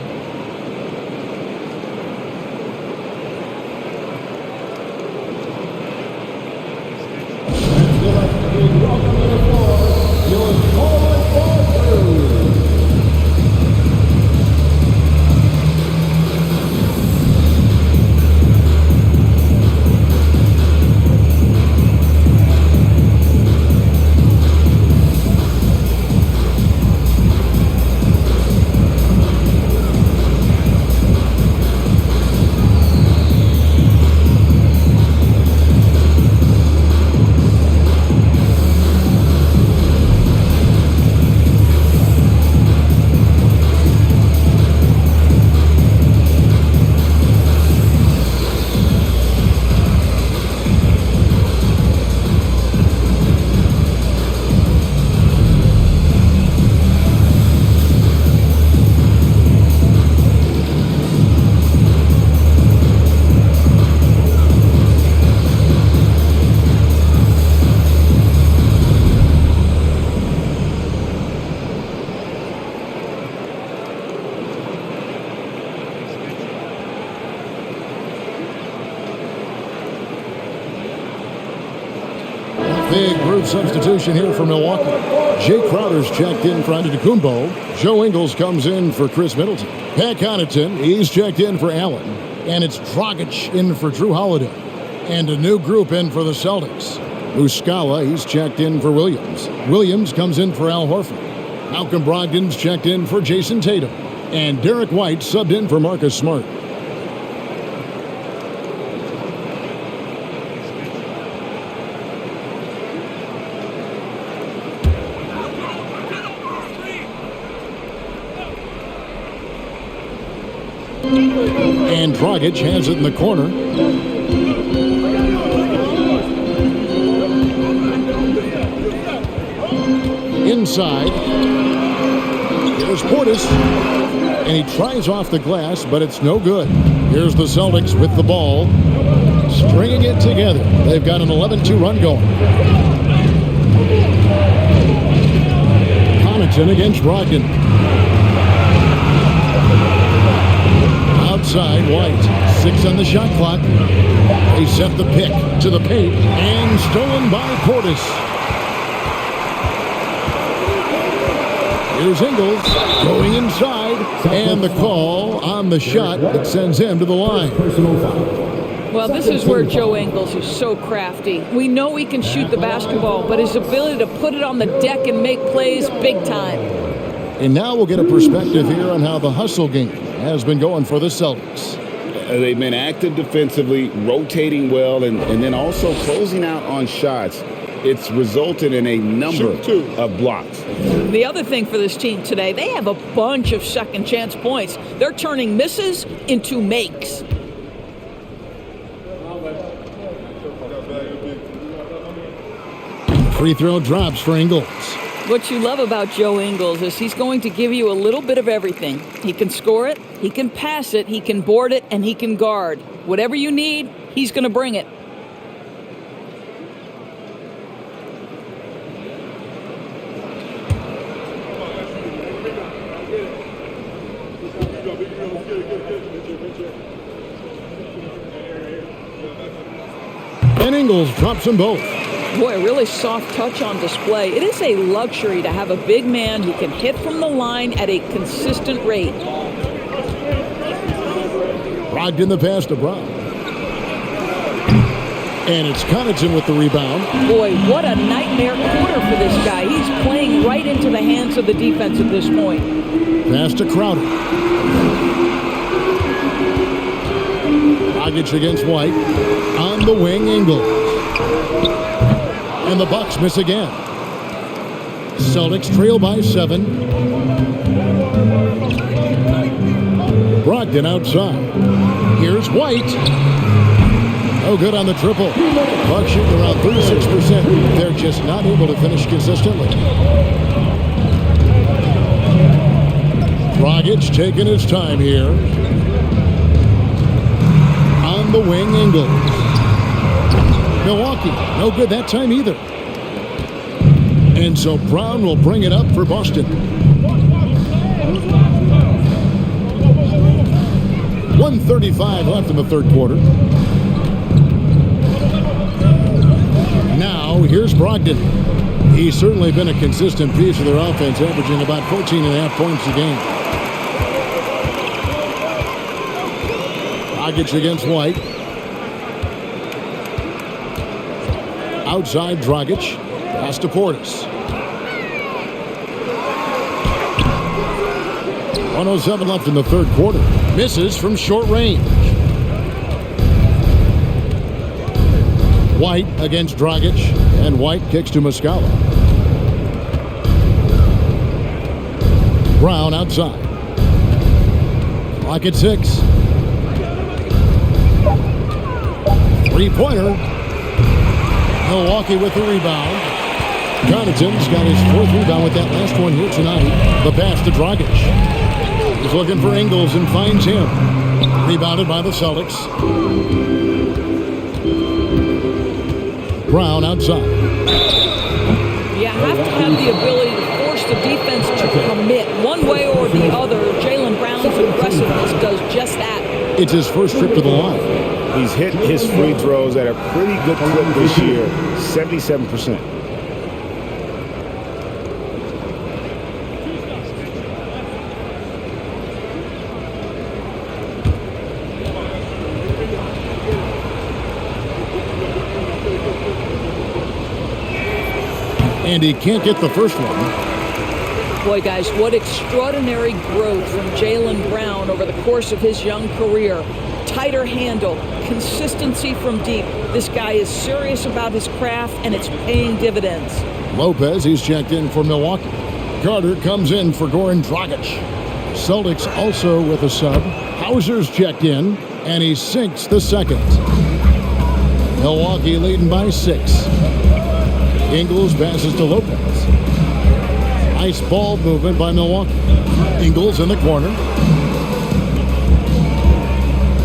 Big group substitution here for Milwaukee. Jay Crowder's checked in for Antetokounmpo. Joe Ingles comes in for Chris Middleton. Pat Connaughton, he's checked in for Allen. And it's Dragic in for Drew Holiday. And a new group in for the Celtics. Muscala, he's checked in for Williams. Williams comes in for Al Horford. Malcolm Brogdon's checked in for Jason Tatum. And Derek White subbed in for Marcus Smart. And Dragic has it in the corner. Inside. Here's Portis. And he tries off the glass, but it's no good. Here's the Celtics with the ball. Stringing it together. They've got an 11-2 run going. Connaughton against Brogdon. Outside, White. 6 on the shot clock. They set the pick to the paint and stolen by Portis. Here's Ingles going inside, and the call on the shot that sends him to the line. Well, this is where Joe Ingles is so crafty. We know he can shoot the basketball, but his ability to put it on the deck and make plays, big time. And now we'll get a perspective here on how the hustle game has been going for the Celtics. They've been active defensively, rotating well, and then also closing out on shots. It's resulted in a number of blocks. The other thing for this team today, they have a bunch of second chance points. They're turning misses into makes. Free throw drops for Ingles. What you love about Joe Ingles is he's going to give you a little bit of everything. He can score it, he can pass it, he can board it, and he can guard. Whatever you need, he's going to bring it. And Ingles drops them both. Boy, a really soft touch on display. It is a luxury to have a big man who can hit from the line at a consistent rate. Brogdon the pass to Brown. And it's Connaughton with the rebound. Boy, what a nightmare quarter for this guy. He's playing right into the hands of the defense at this point. Pass to Crowder. Dragic against White. On the wing, Ingles. And the Bucks miss again. Celtics trail by 7. Brogdon outside. Here's White. No good on the triple. Bucks shooting around 36%. They're just not able to finish consistently. Dragic taking his time here. On the wing, Ingles. Milwaukee, no good that time either. And so Brown will bring it up for Boston. 1:35 left in the third quarter. Now, here's Brogdon. He's certainly been a consistent piece of their offense, averaging about 14.5 points a game. Dragic against White. Outside Dragic. Pass to Portis. 1:07 left in the third quarter. Misses from short range. White against Dragic. And White kicks to Muscala. Brown outside. Clock at 6. Three-pointer. Milwaukee with the rebound. Connaughton's got his 4th rebound with that last one here tonight. The pass to Dragic. He's looking for Ingles and finds him. Rebounded by the Celtics. Brown outside. You have to have the ability to force the defense to commit one way or the other. Jaylen Brown's aggressiveness does just that. It's his first trip to the line. He's hit his free throws at a pretty good clip this year, 77%. And he can't get the first one. Boy, guys, what extraordinary growth from Jaylen Brown over the course of his young career. Tighter handle, consistency from deep. This guy is serious about his craft, and it's paying dividends. Lopez, he's checked in for Milwaukee. Carter comes in for Goran Dragic. Celtics also with a sub. Hauser's checked in, and he sinks the second. Milwaukee leading by 6. Ingles passes to Lopez. Nice ball movement by Milwaukee. Ingles in the corner.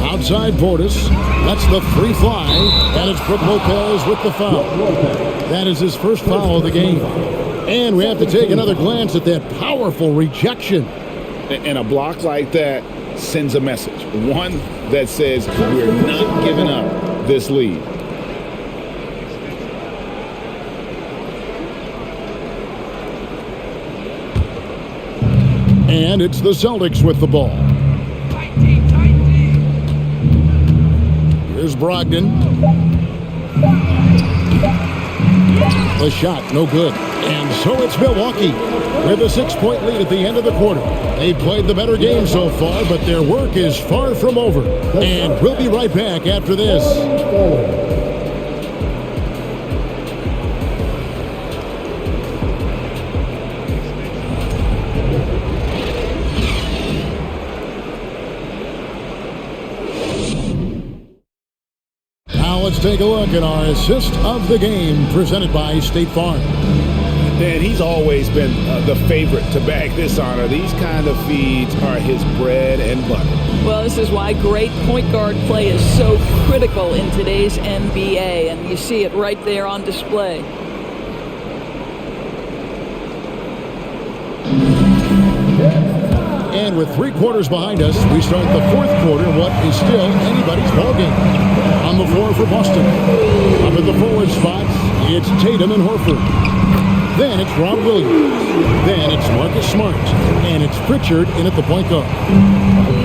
Outside Portis. That's the free fly. And it's Brook Lopez with the foul. That is his first foul of the game. And we have to take another glance at that powerful rejection. And a block like that sends a message, one that says we're not giving up this lead. And it's the Celtics with the ball. Here's Brogdon. The shot, no good. And so it's Milwaukee with a 6-point lead at the end of the quarter. They played the better game so far, but their work is far from over. And we'll be right back after this. Let's take a look at our assist of the game presented by State Farm. And he's always been the favorite to bag this honor. These kind of feeds are his bread and butter. Well, this is why great point guard play is so critical in today's NBA, and you see it right there on display. And with 3 quarters behind us, we start the 4th quarter in what is still anybody's ballgame. On the floor for Boston. Up at the forward spots, it's Tatum and Horford. Then it's Rob Williams. Then it's Marcus Smart. And it's Pritchard in at the point guard.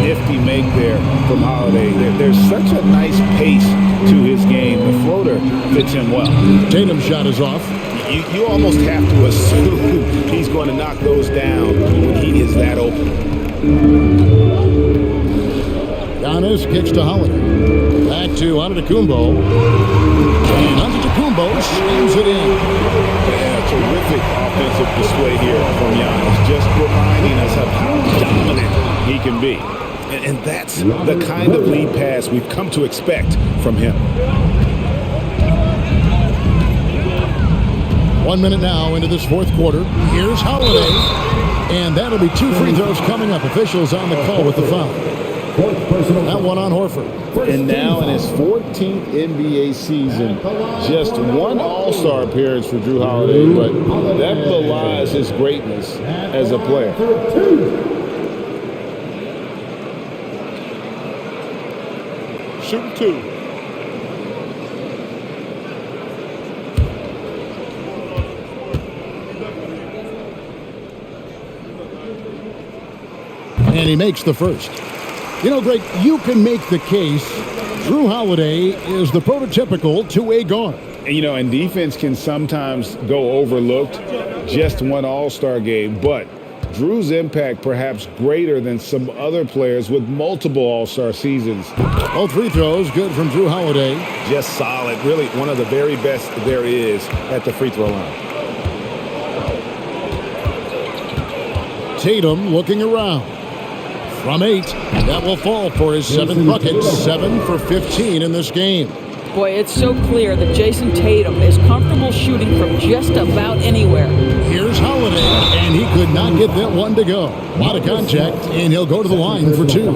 Nifty make there from Holiday. There's such a nice pace to his game. The floater fits him well. Tatum's shot is off. You almost have to assume he's going to knock those down when he is that open. Giannis kicks to Holiday. Back to Antetokounmpo. And Antetokounmpo slams it in. Yeah, terrific offensive display here from Giannis. Just reminding us of how dominant he can be. And that's the kind of lead pass we've come to expect from him. 1 minute now into this 4th quarter. Here's Holiday. And that'll be 2 free throws coming up. Officials on the call with the foul. That one on Horford. And now in his 14th NBA season, just 1 All-Star appearance for Jrue Holiday, but that belies his greatness as a player. Shoot 2. And he makes the first. You know, Greg, you can make the case Jrue Holiday is the prototypical two-way guard. And defense can sometimes go overlooked. Just 1 All-Star game, but Jrue's impact perhaps greater than some other players with multiple All-Star seasons. All 3 throws good from Jrue Holiday. Just solid. Really one of the very best there is at the free throw line. Tatum looking around. From 8, that will fall for his 7th bucket. 7 for 15 in this game. Boy, it's so clear that Jason Tatum is comfortable shooting from just about anywhere. Here's Holiday, and he could not get that one to go. A lot of contact, and he'll go to the line for 2.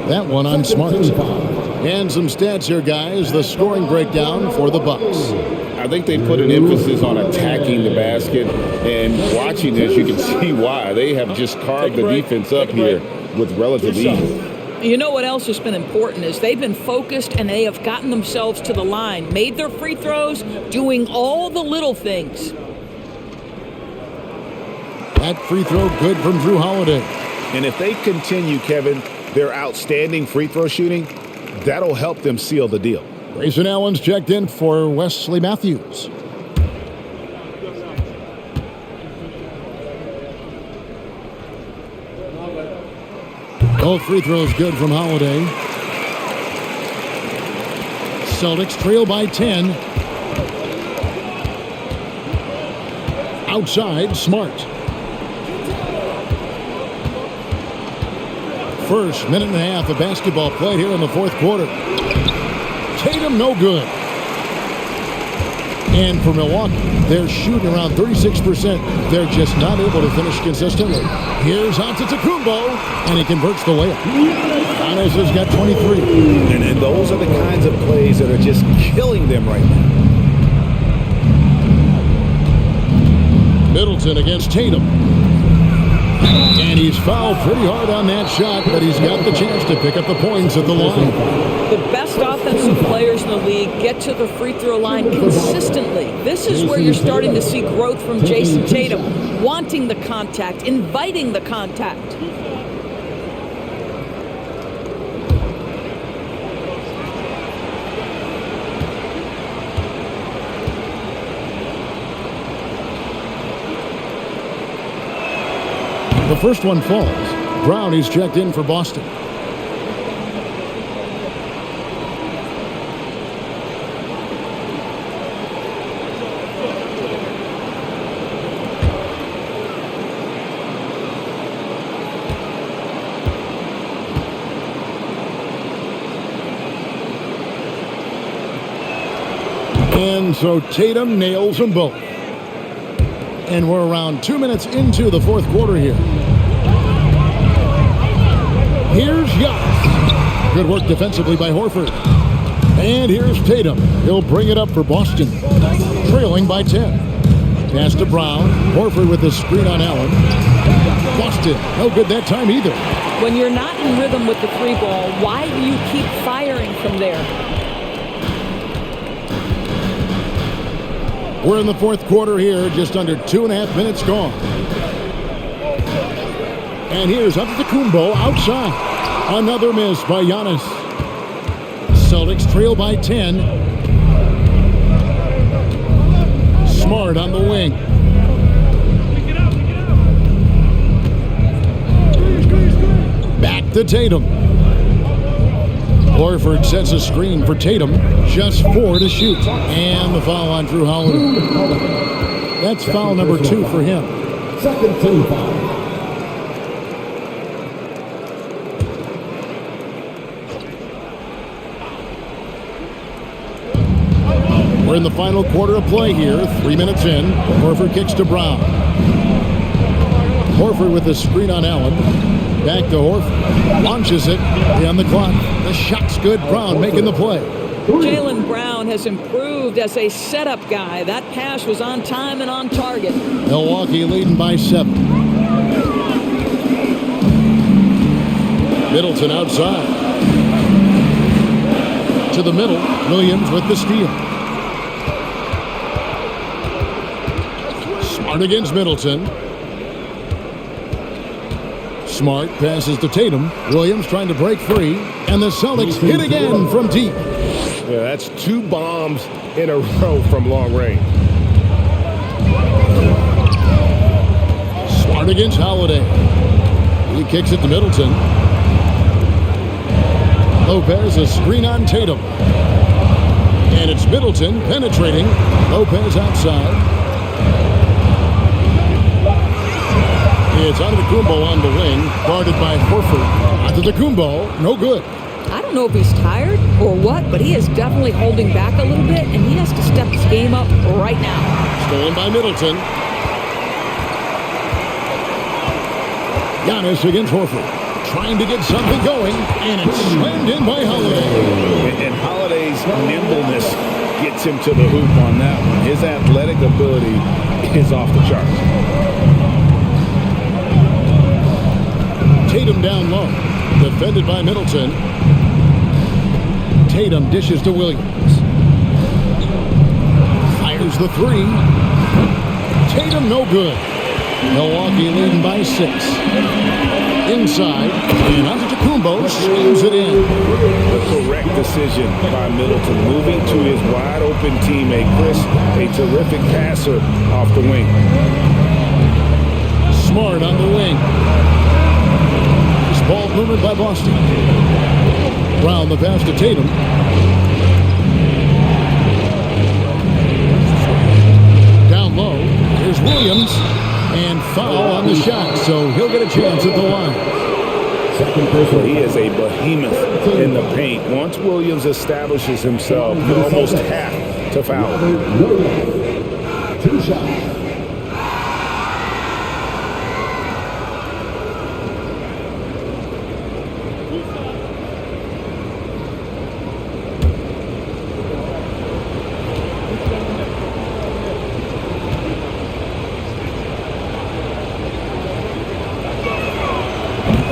That one on Smart. And some stats here, guys. The scoring breakdown for the Bucks. I think they put an emphasis on attacking the basket, and watching this, you can see why. They have just carved the defense up here with relative ease. You know what else has been important is they've been focused and they have gotten themselves to the line, made their free throws, doing all the little things. That free throw good from Jrue Holiday. And if they continue, Kevin, their outstanding free throw shooting, that'll help them seal the deal. Grayson Allen's checked in for Wesley Matthews. Both free throws good from Holiday. Celtics trail by 10. Outside, Smart. First minute and a half of basketball played here in the 4th quarter. Tatum no good. And for Milwaukee, they're shooting around 36%. They're just not able to finish consistently. Here's Antetokounmpo, and he converts the layup. Giannis has got 23. And those are the kinds of plays that are just killing them right now. Middleton against Tatum. And he's fouled pretty hard on that shot, but he's got the chance to pick up the points at the line. The best offensive players in the league get to the free throw line consistently. This is where you're starting to see growth from Jason Tatum, wanting the contact, inviting the contact. The first one falls. Brown is checked in for Boston. And so Tatum nails them both. And we're around 2 minutes into the fourth quarter here. Here's Giannis. Good work defensively by Horford. And here's Tatum. He'll bring it up for Boston. Trailing by 10. Pass to Brown. Horford with the screen on Allen. Boston, no good that time either. When you're not in rhythm with the three ball, why do you keep firing from there? We're in the fourth quarter here, just under 2.5 minutes gone. And here's Antetokounmpo outside. Another miss by Giannis. Celtics trail by 10. Smart on the wing. Back to Tatum. Horford sets a screen for Tatum. Just 4 to shoot. And the foul on Drew Holiday. That's foul number 2 for him. Second team foul. We're in the final quarter of play here. 3 minutes in. Horford kicks to Brown. Horford with a screen on Allen. Back to Horford. Launches it. On the clock. The shot's good. Brown making the play. Jaylen Brown has improved as a setup guy. That pass was on time and on target. Milwaukee leading by 7. Middleton outside. To the middle. Williams with the steal. Smart against Middleton. Smart passes to Tatum. Williams trying to break free. And the Celtics hit again from deep. Yeah, that's 2 bombs in a row from long range. Smart against Holiday. He kicks it to Middleton. Lopez a screen on Tatum. And it's Middleton penetrating. Lopez outside. It's Antetokounmpo on the wing, guarded by Horford. Antetokounmpo, no good. I don't know if he's tired or what, but he is definitely holding back a little bit, and he has to step his game up right now. Stolen by Middleton. Giannis against Horford. Trying to get something going, and it's slammed in by Holiday. And Holiday's nimbleness gets him to the hoop on that one. His athletic ability is off the charts. Tatum down low. Defended by Middleton. Tatum dishes to Williams. Fires the 3. Tatum no good. Milwaukee leading by 6. Inside. And Antetokounmpo slams it in. The correct decision by Middleton. Moving to his wide open teammate, Chris. A terrific passer off the wing. Smart on the wing. Ball movement by Boston. Brown the pass to Tatum. Down low. Here's Williams. And foul on the shot, so he'll get a chance at the line. He is a behemoth in the paint. Once Williams establishes himself, you almost have to foul him. 2 shots.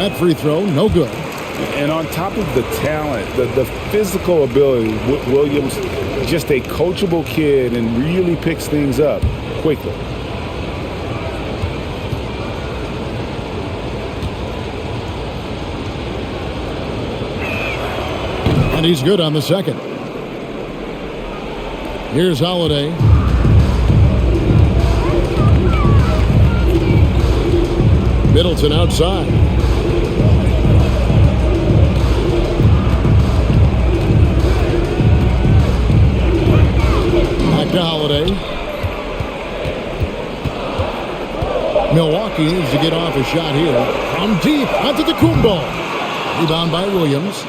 That free throw, no good. And on top of the talent, the physical ability, Williams, just a coachable kid and really picks things up quickly. And he's good on the second. Here's Holiday. Middleton outside. Back to Holiday. Milwaukee needs to get off a shot here. From deep, onto the Kumbo. Rebound by Williams.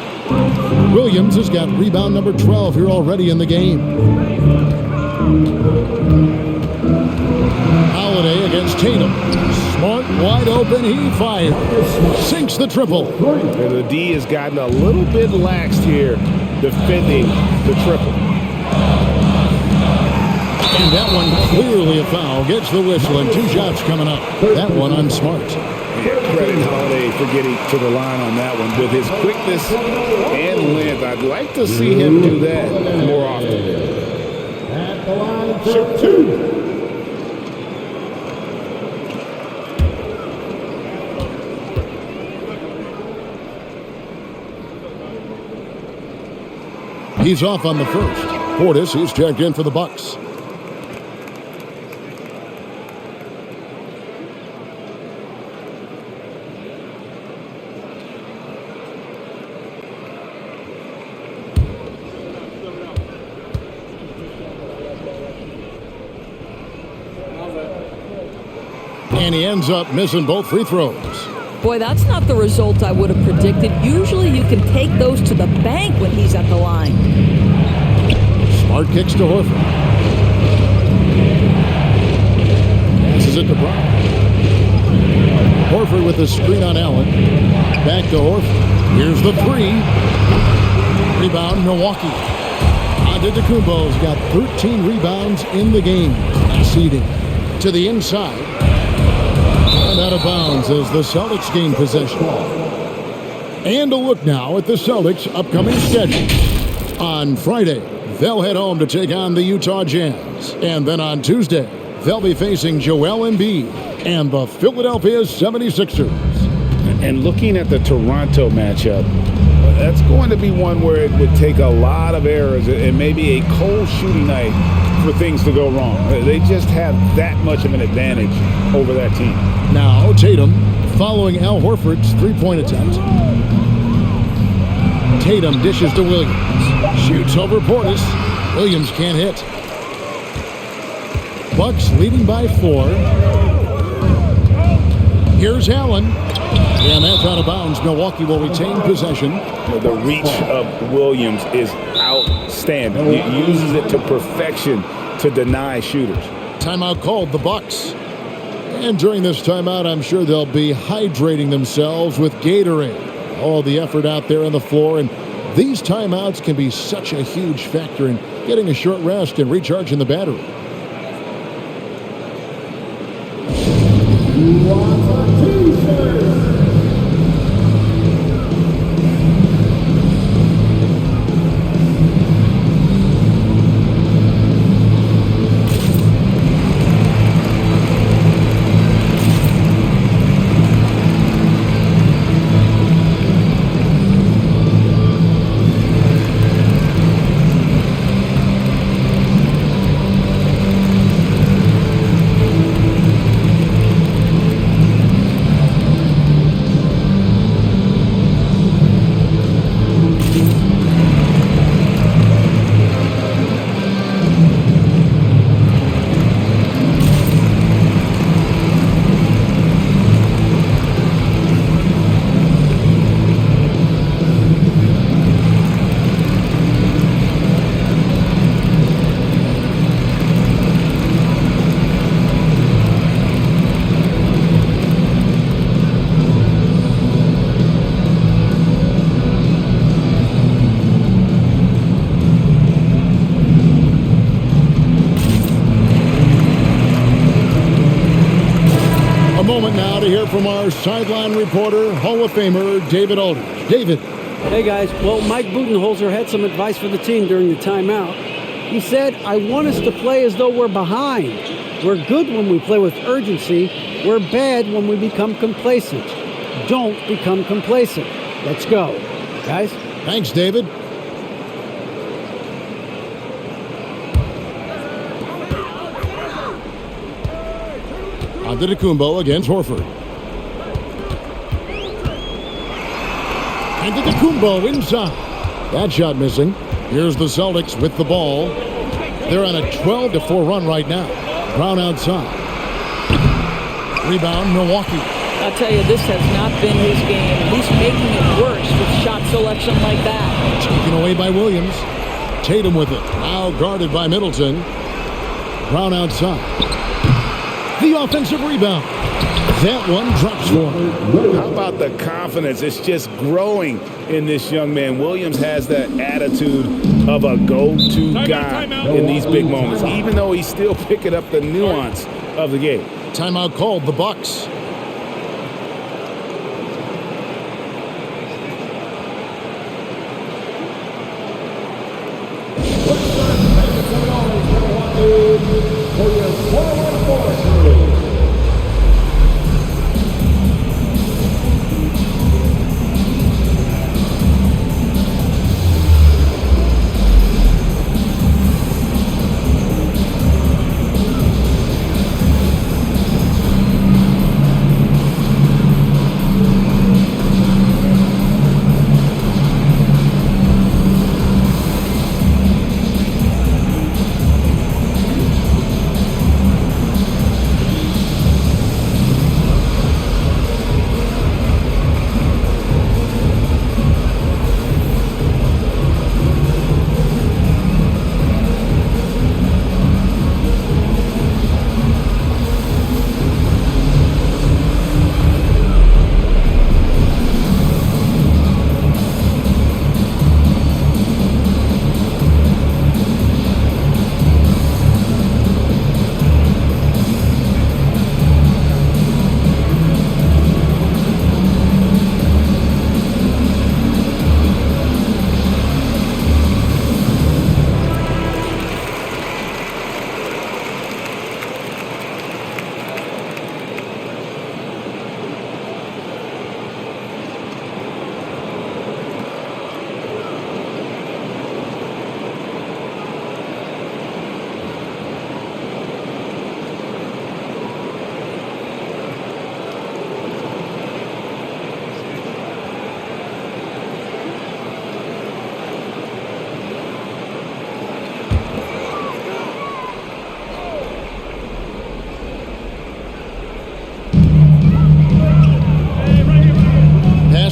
Williams has got rebound number 12 here already in the game. Holiday against Tatum. Smart, wide open, he fires. Sinks the triple. And the D has gotten a little bit laxed here defending the triple. And that one clearly a foul. Gets the whistle and 2 shots coming up. That one on Smart. Yeah, credit Holiday for getting to the line on that one. With his quickness and length, I'd like to see him do that more often. At the line, shoot 2. He's off on the first. Portis, he's checked in for the Bucks. And he ends up missing both free throws. Boy, that's not the result I would have predicted. Usually you can take those to the bank when he's at the line. Smart kicks to Horford. Passes it to Brown. Horford with the screen on Allen. Back to Horford. Here's the three. Rebound, Milwaukee. Antetokounmpo's got 13 rebounds in the game. Conceding to the inside. And out of bounds as the Celtics gain possession. And a look now at the Celtics' upcoming schedule. On Friday, they'll head home to take on the Utah Jazz. And then on Tuesday, they'll be facing Joel Embiid and the Philadelphia 76ers. And looking at the Toronto matchup, that's going to be one where it would take a lot of errors and maybe a cold shooting night for things to go wrong. They just have that much of an advantage over that team. Now Tatum following Al Horford's three-point attempt. Tatum dishes to Williams. Shoots over Portis. Williams can't hit. Bucks leading by 4. Here's Allen. And that's out of bounds. Milwaukee will retain possession. The reach of Williams is outstanding. He uses it to perfection to deny shooters. Timeout called, the Bucks. And during this timeout, I'm sure they'll be hydrating themselves with Gatorade. All the effort out there on the floor. And these timeouts can be such a huge factor in getting a short rest and recharging the battery. You want a t-shirt? to hear from our sideline reporter, Hall of Famer David Aldridge. David. Hey, guys. Well, Mike Budenholzer had some advice for the team during the timeout. He said, I want us to play as though we're behind. We're good when we play with urgency. We're bad when we become complacent. Don't become complacent. Let's go. Guys? Thanks, David. Antetokounmpo against Horford. Antetokounmpo inside. That shot missing. Here's the Celtics with the ball. They're on a 12-4 run right now. Brown outside. Rebound, Milwaukee. I'll tell you, this has not been his game. He's making it worse with shot selection like that. Taken away by Williams. Tatum with it. Now guarded by Middleton. Brown outside. The offensive rebound. That one drops for him. How about the confidence? It's just growing in this young man. Williams has that attitude of a go-to guy in these big moments, even though he's still picking up the nuance of the game. Timeout called, the Bucks. For your forward force.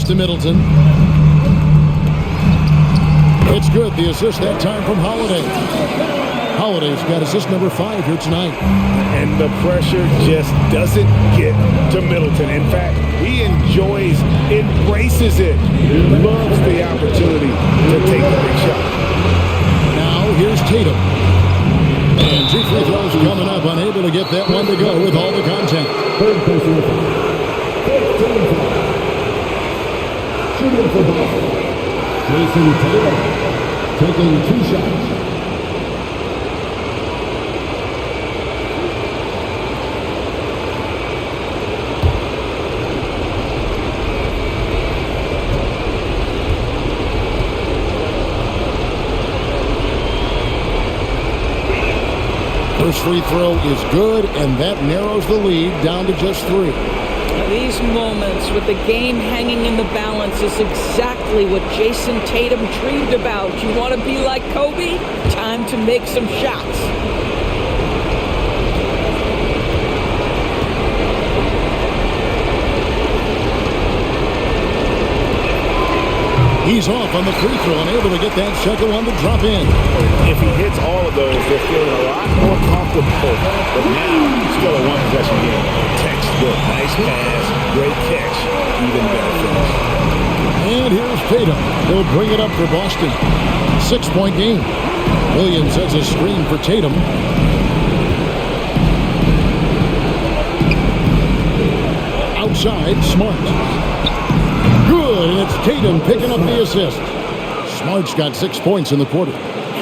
To Middleton. It's good. The assist that time from Holiday. Holiday's got assist number 5 here tonight. And the pressure just doesn't get to Middleton. In fact, he enjoys, embraces it, loves the opportunity to take the big shot. Now here's Tatum. And 2 free throws coming up. Unable to get that one to go with all the contact. Third person. 15 shooting for Boston. Jason Tatum taking 2 shots. First free throw is good, and that narrows the lead down to just 3. These moments with the game hanging in the balance is exactly what Jason Tatum dreamed about. You want to be like Kobe? Time to make some shots. He's off on the free throw, unable to get that second one to drop in. If he hits all of those, they're feeling a lot more comfortable. But now, still a one-possession game. Textbook, nice pass, great catch, even better finish. And here's Tatum. He'll bring it up for Boston. 6-point game. Williams has a screen for Tatum. inside, Smart. Good, and it's Tatum picking up the assist. Smart's got 6 points in the quarter.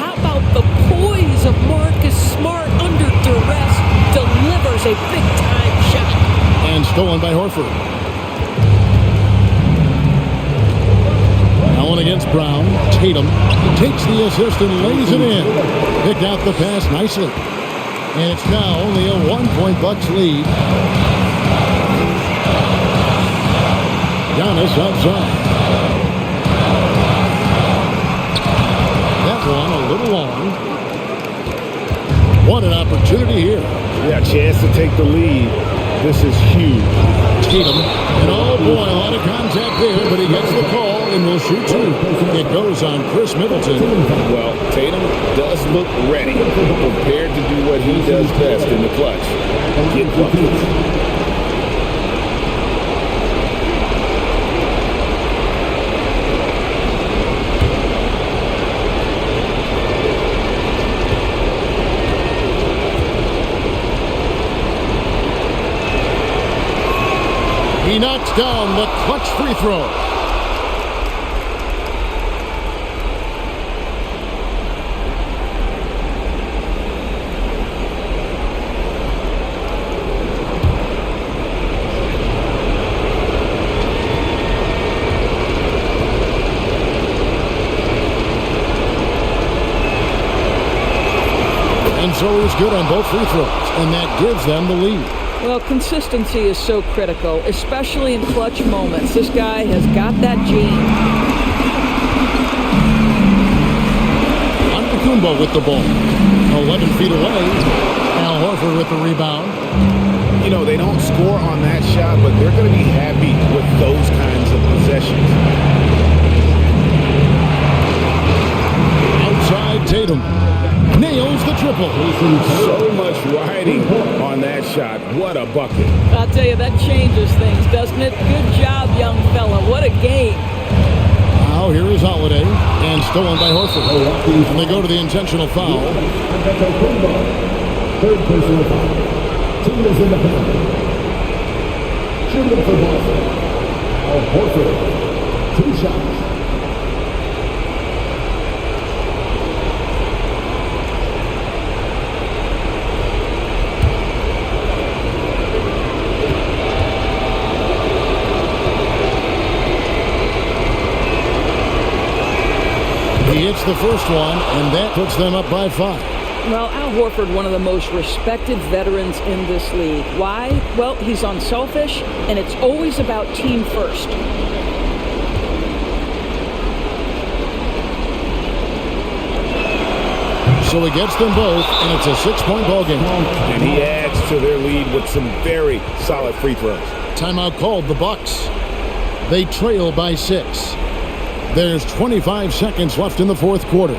How about the poise of Marcus Smart under duress? Delivers a big-time shot. And stolen by Horford. Allen against Brown. Tatum takes the assist and lays it in. Picked out the pass nicely. And it's now only a 1-point Bucks lead. Giannis outside. That one a little long. What an opportunity here. Yeah, a chance to take the lead. This is huge. Tatum, and oh boy, a lot of contact there, but he gets the call and will shoot two. It goes on Chris Middleton. Well, Tatum does look ready, prepared to do what he does best in the clutch. Get buckets. He knocks down the clutch free throw. And so he's good on both free throws, and that gives them the lead. Well, consistency is so critical, especially in clutch moments. This guy has got that gene. Antetokounmpo with the ball. 11 feet away. Al Horford with the rebound. You know, they don't score on that shot, but they're going to be happy with those kinds of possessions. Outside Tatum. Nails the triple. So much riding on that shot. What a bucket. I'll tell you, that changes things, doesn't it? Good job, young fella. What a game. Now here is Holiday, and stolen by Horford. And they go to the intentional foul. Third personal foul. Team is in the penalty. Shooting for Boston. Al Horford. 2 shots. He hits the first one, and that puts them up by 5. Well, Al Horford, one of the most respected veterans in this league. Why? Well, he's unselfish, and it's always about team first. So he gets them both, and it's a 6-point ball game. And he adds to their lead with some very solid free throws. Timeout called the Bucks. They trail by 6. There's 25 seconds left in the fourth quarter.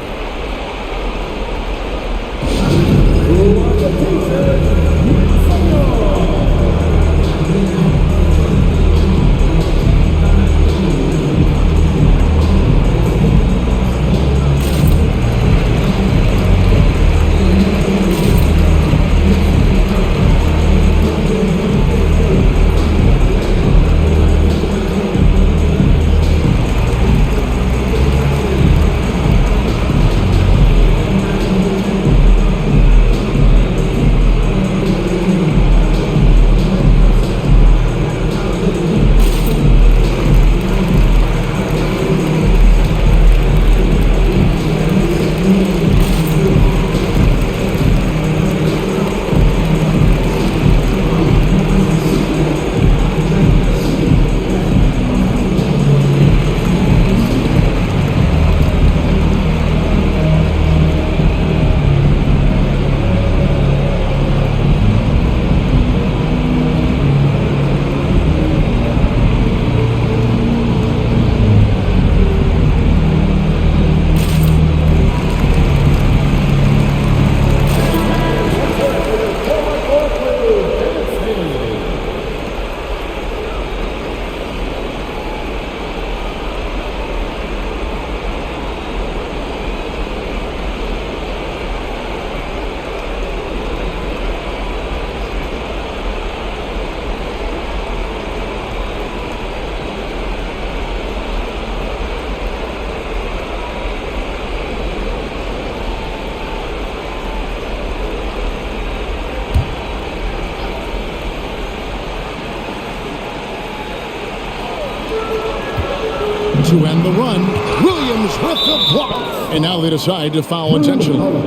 to end the run. Williams with the block. And now they decide to foul intentionally.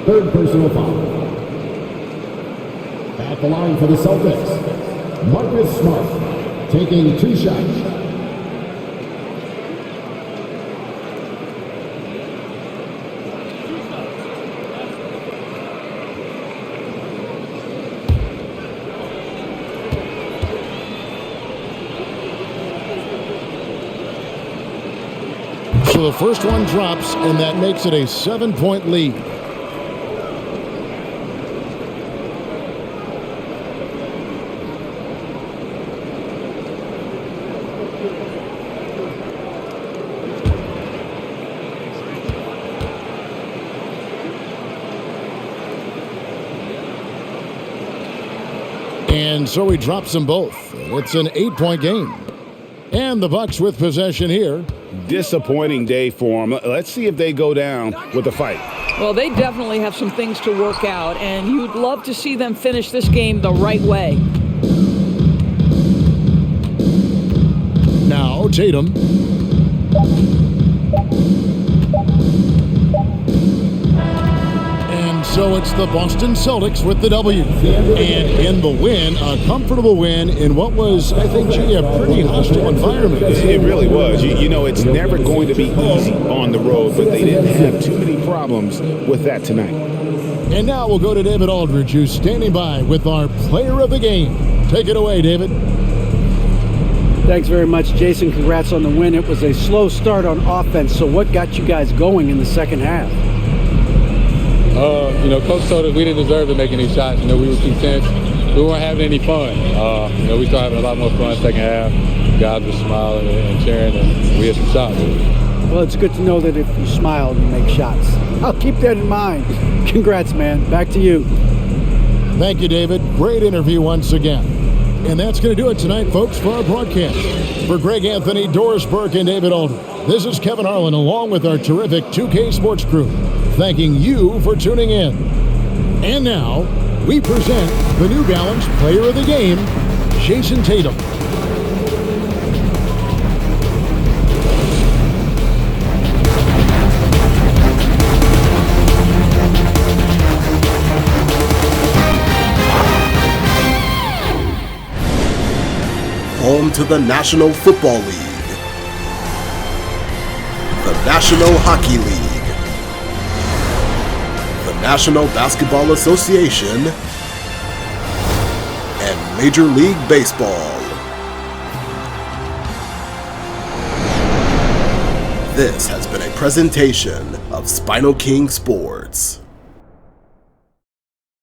Third personal foul. At the line for the Celtics, Marcus Smart taking 2 shots. So the first one drops, and that makes it a 7-point lead. And so he drops them both. It's an 8-point game. And the Bucks with possession here. Disappointing day for them. Let's see if they go down with a fight. Well, they definitely have some things to work out, and you'd love to see them finish this game the right way. Now Tatum. And so it's the Boston Celtics with the W. And in the win, a comfortable win in what was, I think, a pretty hostile environment. It really was. You know, it's never going to be easy on the road, but they didn't have too many problems with that tonight. And now we'll go to David Aldridge, who's standing by with our player of the game. Take it away, David. Thanks very much, Jason. Congrats on the win. It was a slow start on offense, so what got you guys going in the second half? Coach told us we didn't deserve to make any shots. We were too tense. We weren't having any fun. We started having a lot more fun second half. Guys were smiling and cheering, and we had some shots. Well, it's good to know that if you smile, you make shots. I'll keep that in mind. Congrats, man. Back to you. Thank you, David. Great interview once again. And that's going to do it tonight, folks, for our broadcast. For Greg Anthony, Doris Burke, and David Aldridge, this is Kevin Harlan along with our terrific 2K Sports crew, thanking you for tuning in. And now, we present the New Balance Player of the Game, Jason Tatum. Home to the National Football League, the National Hockey League, the National Basketball Association, and Major League Baseball. This has been a presentation of SpinoKing Sports.